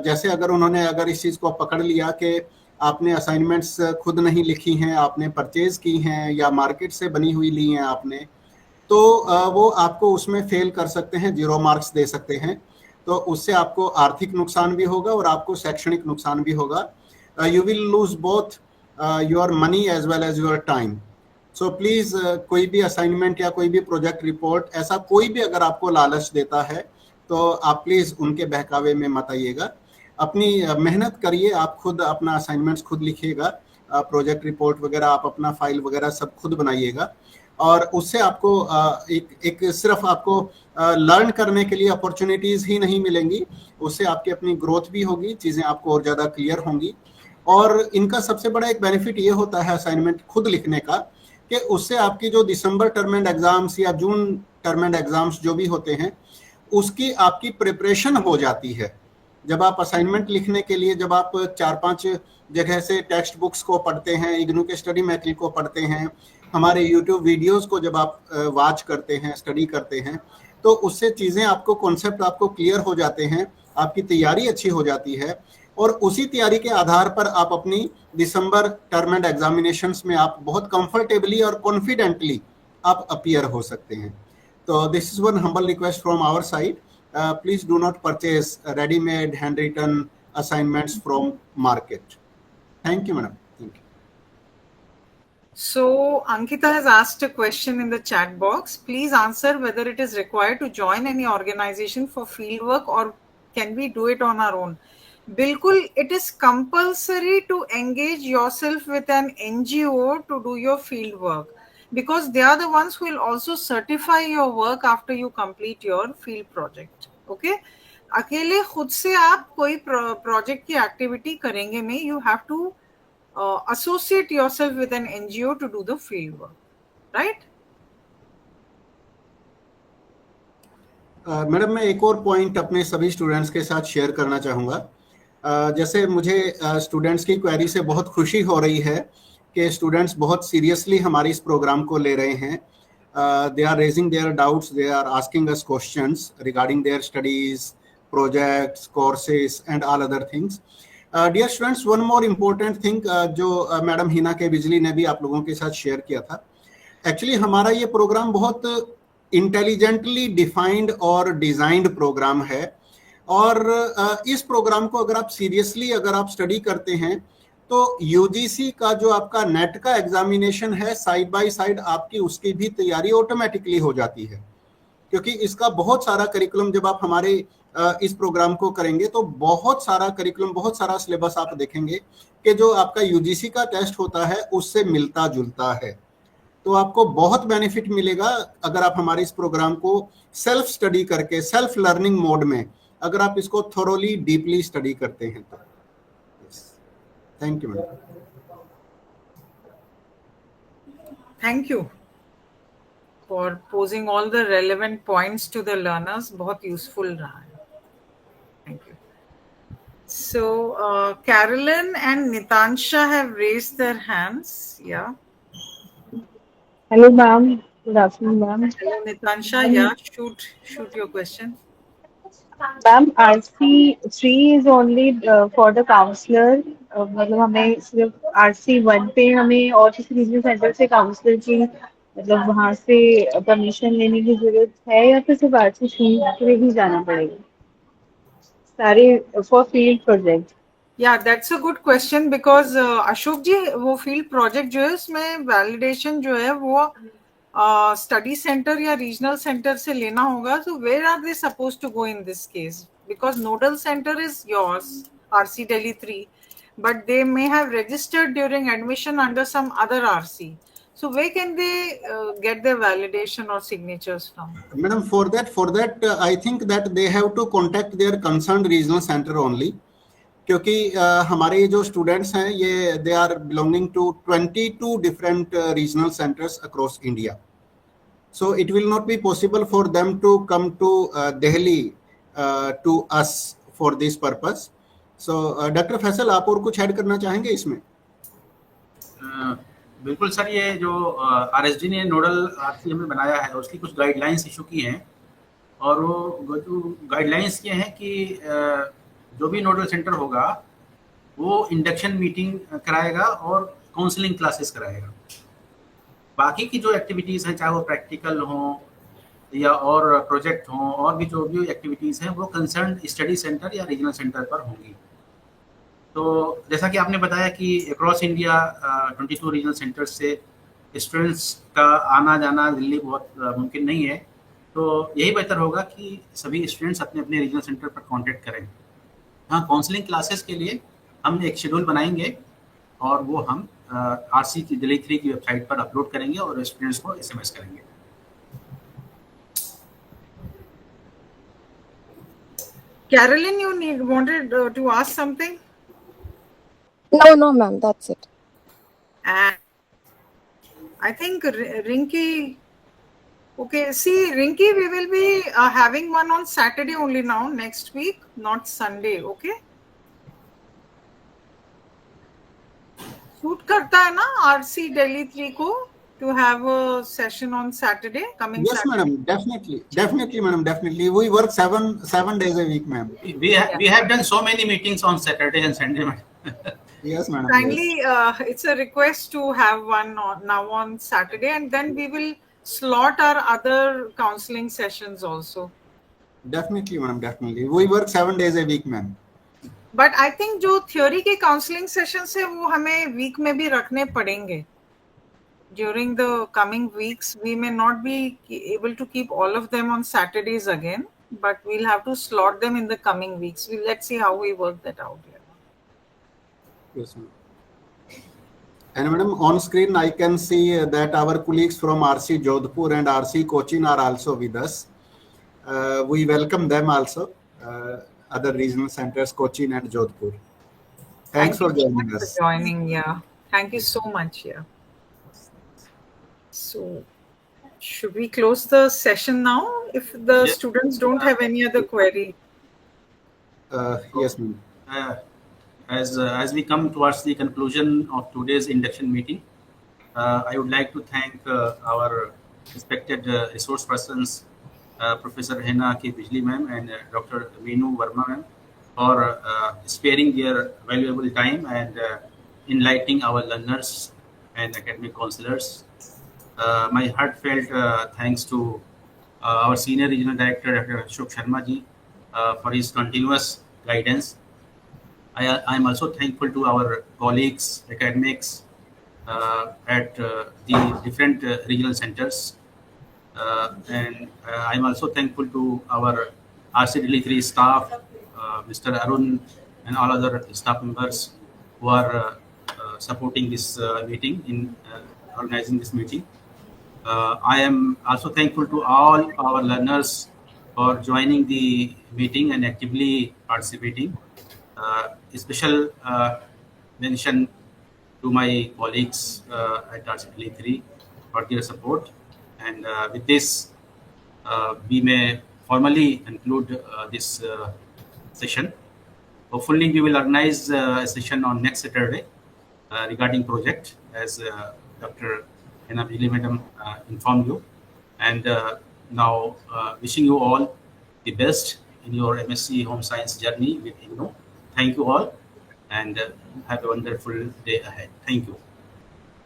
जैसे अगर इस चीज़ को पकड़ लिया कि आपने असाइनमेंट्स खुद नहीं लिखी हैं, आपने परचेज की हैं या मार्केट से बनी हुई ली हैं आपने, तो वो आपको उसमें फेल कर सकते हैं, 0 मार्क्स दे सकते हैं। तो उससे आपको आर्थिक नुकसान भी होगा और आपको शैक्षणिक नुकसान भी होगा। You will lose both your money as well as your time. So please कोई भी असाइनमेंट या कोई भी प्रोजेक्ट रिपोर्ट, ऐसा कोई भी अगर आपको लालच देता है तो आप प्लीज़ उनके बहकावे में मत आइएगा। अपनी मेहनत करिए, आप खुद अपना असाइनमेंट्स खुद लिखिएगा, प्रोजेक्ट रिपोर्ट वगैरह आप अपना फाइल वगैरह सब खुद बनाइएगा और उससे आपको एक सिर्फ आपको लर्न करने के लिए अपॉर्चुनिटीज़ ही नहीं मिलेंगी, उससे आपकी अपनी ग्रोथ भी होगी, चीज़ें आपको और ज़्यादा क्लियर होंगी। और इनका सबसे बड़ा एक बेनिफिट ये होता है असाइनमेंट खुद लिखने का कि उससे आपकी जो दिसंबर टर्म एंड एग्ज़ाम्स या जून टर्म एंड एग्ज़ाम्स जो भी होते हैं उसकी आपकी प्रिपरेशन हो जाती है। जब आप असाइनमेंट लिखने के लिए जब आप 4-5 जगह से टेक्स्ट बुक्स को पढ़ते हैं, इग्नू के स्टडी मटेरियल को पढ़ते हैं, हमारे YouTube वीडियोस को जब आप वॉच करते हैं, स्टडी करते हैं, तो उससे चीज़ें आपको, कॉन्सेप्ट आपको क्लियर हो जाते हैं, आपकी तैयारी अच्छी हो जाती है, और उसी तैयारी के आधार पर आप अपनी दिसंबर टर्म एंड एग्जामिनेशंस में आप बहुत कंफर्टेबली और कॉन्फिडेंटली आप अपीयर हो सकते हैं। तो this is one humble request from our side, please do not purchase readymade handwritten assignments from market. Thank you madam. So Ankita has asked a question in the chat box. Please answer whether it is required to join any organization for fieldwork or can we do it on our own? Bilkul, it is compulsory to engage yourself with an NGO to do your field work, because they are the ones who will also certify your work after you complete your field project. Okay? अकेले खुद से आप कोई project की activity करेंगे नहीं. You have to associate yourself with an NGO to do the field work, right? Madam मैं एक और पॉइंट अपने सभी स्टूडेंट्स के साथ शेयर करना चाहूँगा। जैसे मुझे स्टूडेंट्स की क्वेरी से बहुत खुशी हो रही है कि स्टूडेंट्स बहुत सीरियसली हमारे इस प्रोग्राम को ले रहे हैं। They are raising their doubts, they are asking us questions regarding their studies, projects, courses and all other things. Dear students, one more important thing जो मैडम हिना के बिजली ने भी आप लोगों के साथ शेयर किया था, एक्चुअली हमारा ये प्रोग्राम बहुत इंटेलिजेंटली डिफाइंड और डिजाइंड प्रोग्राम है, और इस प्रोग्राम को अगर आप सीरियसली अगर आप स्टडी करते हैं तो यूजीसी का जो आपका नेट का एग्जामिनेशन है, साइड बाय साइड आपकी उसकी भी तैयारी ऑटोमेटिकली हो जाती है, क्योंकि इसका बहुत सारा करिकुलम जब आप हमारे इस प्रोग्राम को करेंगे तो बहुत सारा करिकुलम, बहुत सारा सिलेबस आप देखेंगे कि जो आपका यूजीसी का टेस्ट होता है उससे मिलता जुलता है। तो आपको बहुत बेनिफिट मिलेगा अगर आप हमारे इस प्रोग्राम को सेल्फ स्टडी करके, सेल्फ लर्निंग मोड में अगर आप इसको थोरोली डीपली स्टडी करते हैं तो। Thank you madam. Thank you for posing all the relevant points to the learners. बहुत useful रहा है. Thank you. So Carolyn and Nitansha have raised their hands. Yeah. Hello, ma'am. Good afternoon, ma'am. Hello, Nitansha. Yeah, shoot your question. Ma'am, RC3 is only for the counselor. मतलब हमें सिर्फ RC1 पे हमें और किसी regional centre से counsellor की मतलब वहाँ से परमिशन लेने की जरूरत है, या फिर सिर्फ RC3 के लिए ही जाना पड़ेगा सारे for field project? Yeah, that's a good question because Ashok ji वो फील्ड प्रोजेक्ट जो है उसमें वैलिडेशन जो है वो स्टडी सेंटर या रीजनल सेंटर से लेना होगा. तो where are they supposed to go in this case? Because nodal centre is yours, RC Delhi 3, but they may have registered during admission under some other RC. So where can they get their validation or signatures from? Madam, for that I think that they have to contact their concerned regional center only, क्योंकि हमारे जो students हैं ये they are belonging to 22 different regional centres across India, so it will not be possible for them to come to Delhi to us for this purpose. So doctor Faisal, आप और कुछ add करना चाहेंगे इसमें? बिल्कुल सर, ये जो RSD ने नोडल RC हमें बनाया है उसकी कुछ गाइडलाइंस इशू की हैं, और वो जो गाइडलाइंस ये हैं कि जो भी नोडल सेंटर होगा वो इंडक्शन मीटिंग कराएगा और काउंसलिंग क्लासेस कराएगा. बाकी की जो एक्टिविटीज़ हैं, चाहे वो प्रैक्टिकल हों या और प्रोजेक्ट हों, और भी जो भी एक्टिविटीज़ हैं वो कंसर्न स्टडी सेंटर या रीजनल सेंटर पर होंगी. तो जैसा कि आपने बताया कि अक्रॉस इंडिया 22 रीजनल सेंटर से स्टूडेंट्स का आना जाना दिल्ली बहुत मुमकिन नहीं है, तो यही बेहतर होगा कि सभी स्टूडेंट्स अपने अपने रीजनल सेंटर पर कॉन्टेक्ट करें. हाँ, काउंसलिंग क्लासेस के लिए हम एक शेड्यूल बनाएंगे और वो हम RC Delhi 3 की वेबसाइट पर अपलोड करेंगे और स्टूडेंट्स को SMS करेंगे. Carolyn, you wanted to ask something? No, ma'am, that's it. And I think Rinki. Okay, see, Rinki, we will be having one on Saturday only now, next week, not Sunday, okay? Shoot करता है ना RC Delhi 3 को to have a session on Saturday, coming Yes, Saturday? madam. Definitely, madam. Definitely. We work seven days a week, ma'am. We have done so many meetings on Saturday and Sunday, madam. Yes, madam. Kindly, it's a request to have one now on Saturday, and then we will slot our other counseling sessions also. Definitely, madam. Definitely. We work 7 days a week, ma'am. But I think जो theory के counseling sessions है वो हमें week में भी रखने पड़ेंगे. During the coming weeks, we may not be able to keep all of them on Saturdays again, but we'll have to slot them in the coming weeks. Let's see how we work that out here. Yes, ma'am. And madam, on screen I can see that our colleagues from RC Jodhpur and RC Cochin are also with us. We welcome them also. Other regional centers, Cochin and Jodhpur. Thanks for joining us. For joining, yeah. Thank you so much, yeah. So, should we close the session now if the students don't have any other query? Yes, ma'am. As we come towards the conclusion of today's induction meeting, I would like to thank our respected resource persons, Professor Hena K. Bijli ma'am and Dr. Meenu Verma ma'am, for sparing their valuable time and enlightening our learners and academic counselors. My heartfelt thanks to our Senior Regional Director, Dr. Ashok Sharma ji, for his continuous guidance. I am also thankful to our colleagues, academics at the different regional centers. And I'm also thankful to our RC Delhi 3 staff, Mr. Arun and all other staff members who are supporting this meeting, in organizing this meeting. I am also thankful to all our learners for joining the meeting and actively participating. A special mention to my colleagues at RC 3 for their support. And with this, we may formally conclude this session. Hopefully, we will organize a session on next Saturday regarding project, as Dr. Hena Bijli Madam informed you. And now, wishing you all the best in your MSc Home Science journey with IGNOU. Thank you all, and have a wonderful day ahead. Thank you.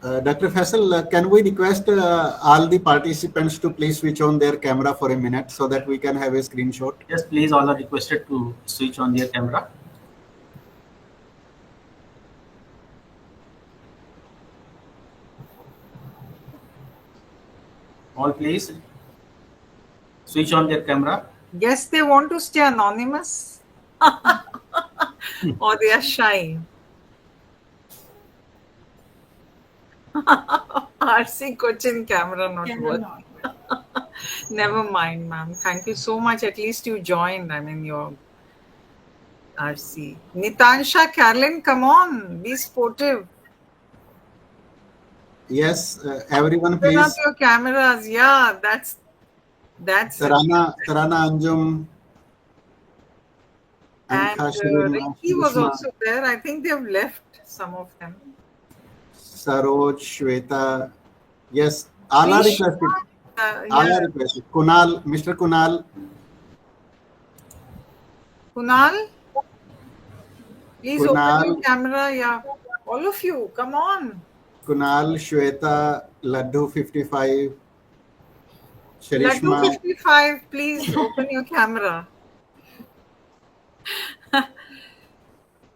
Dr. Faisal, can we request all the participants to please switch on their camera for a minute so that we can have a screenshot? Yes, please, all are requested to switch on their camera. All please switch on their camera. Yes, they want to stay anonymous. Or they are shy. RC Cochin camera not working. Never mind, ma'am. Thank you so much. At least you joined. I mean, your RC. Nitansha, Carolyn, come on. Be sportive. Yes, everyone Turn up please. your cameras. Yeah, that's Tarana Anjum. and Ricky was also there. I think they've left, some of them. Saroj, Shweta. Yes, all are requested. All are requested. Kunal, Mr. Kunal. Kunal, please Kunal. open your camera. Yeah, all of you, come on. Kunal, Shweta, Laddu 55. Laddu Sharishma. 55, please open your camera.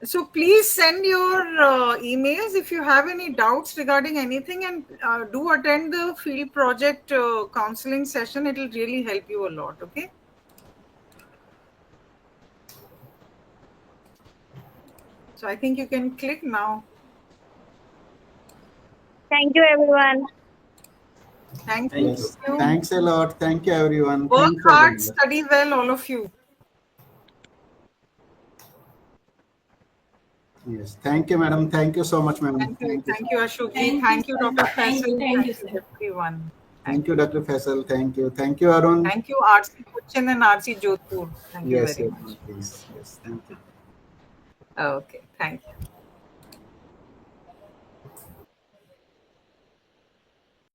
So please send your emails if you have any doubts regarding anything, and do attend the field project counseling session. It will really help you a lot, okay? So I think you can click now. Thank you, everyone. Thank you. Yes. Thanks a lot. Thank you, everyone. Work Thanks for hard, joining us. study well, all of you. Yes. Thank you, madam. Thank you so much, madam. Thank you, Ashok ji. Thank you, Dr. Faisal. Thank you, Thank you, sir. everyone. Thank you, Dr. Faisal. Thank you. Thank you, Arun. Thank you, RC Cochin and RC Jodhpur. Thank you Yes, very yes, much. please. Yes, thank you. Okay, thank you.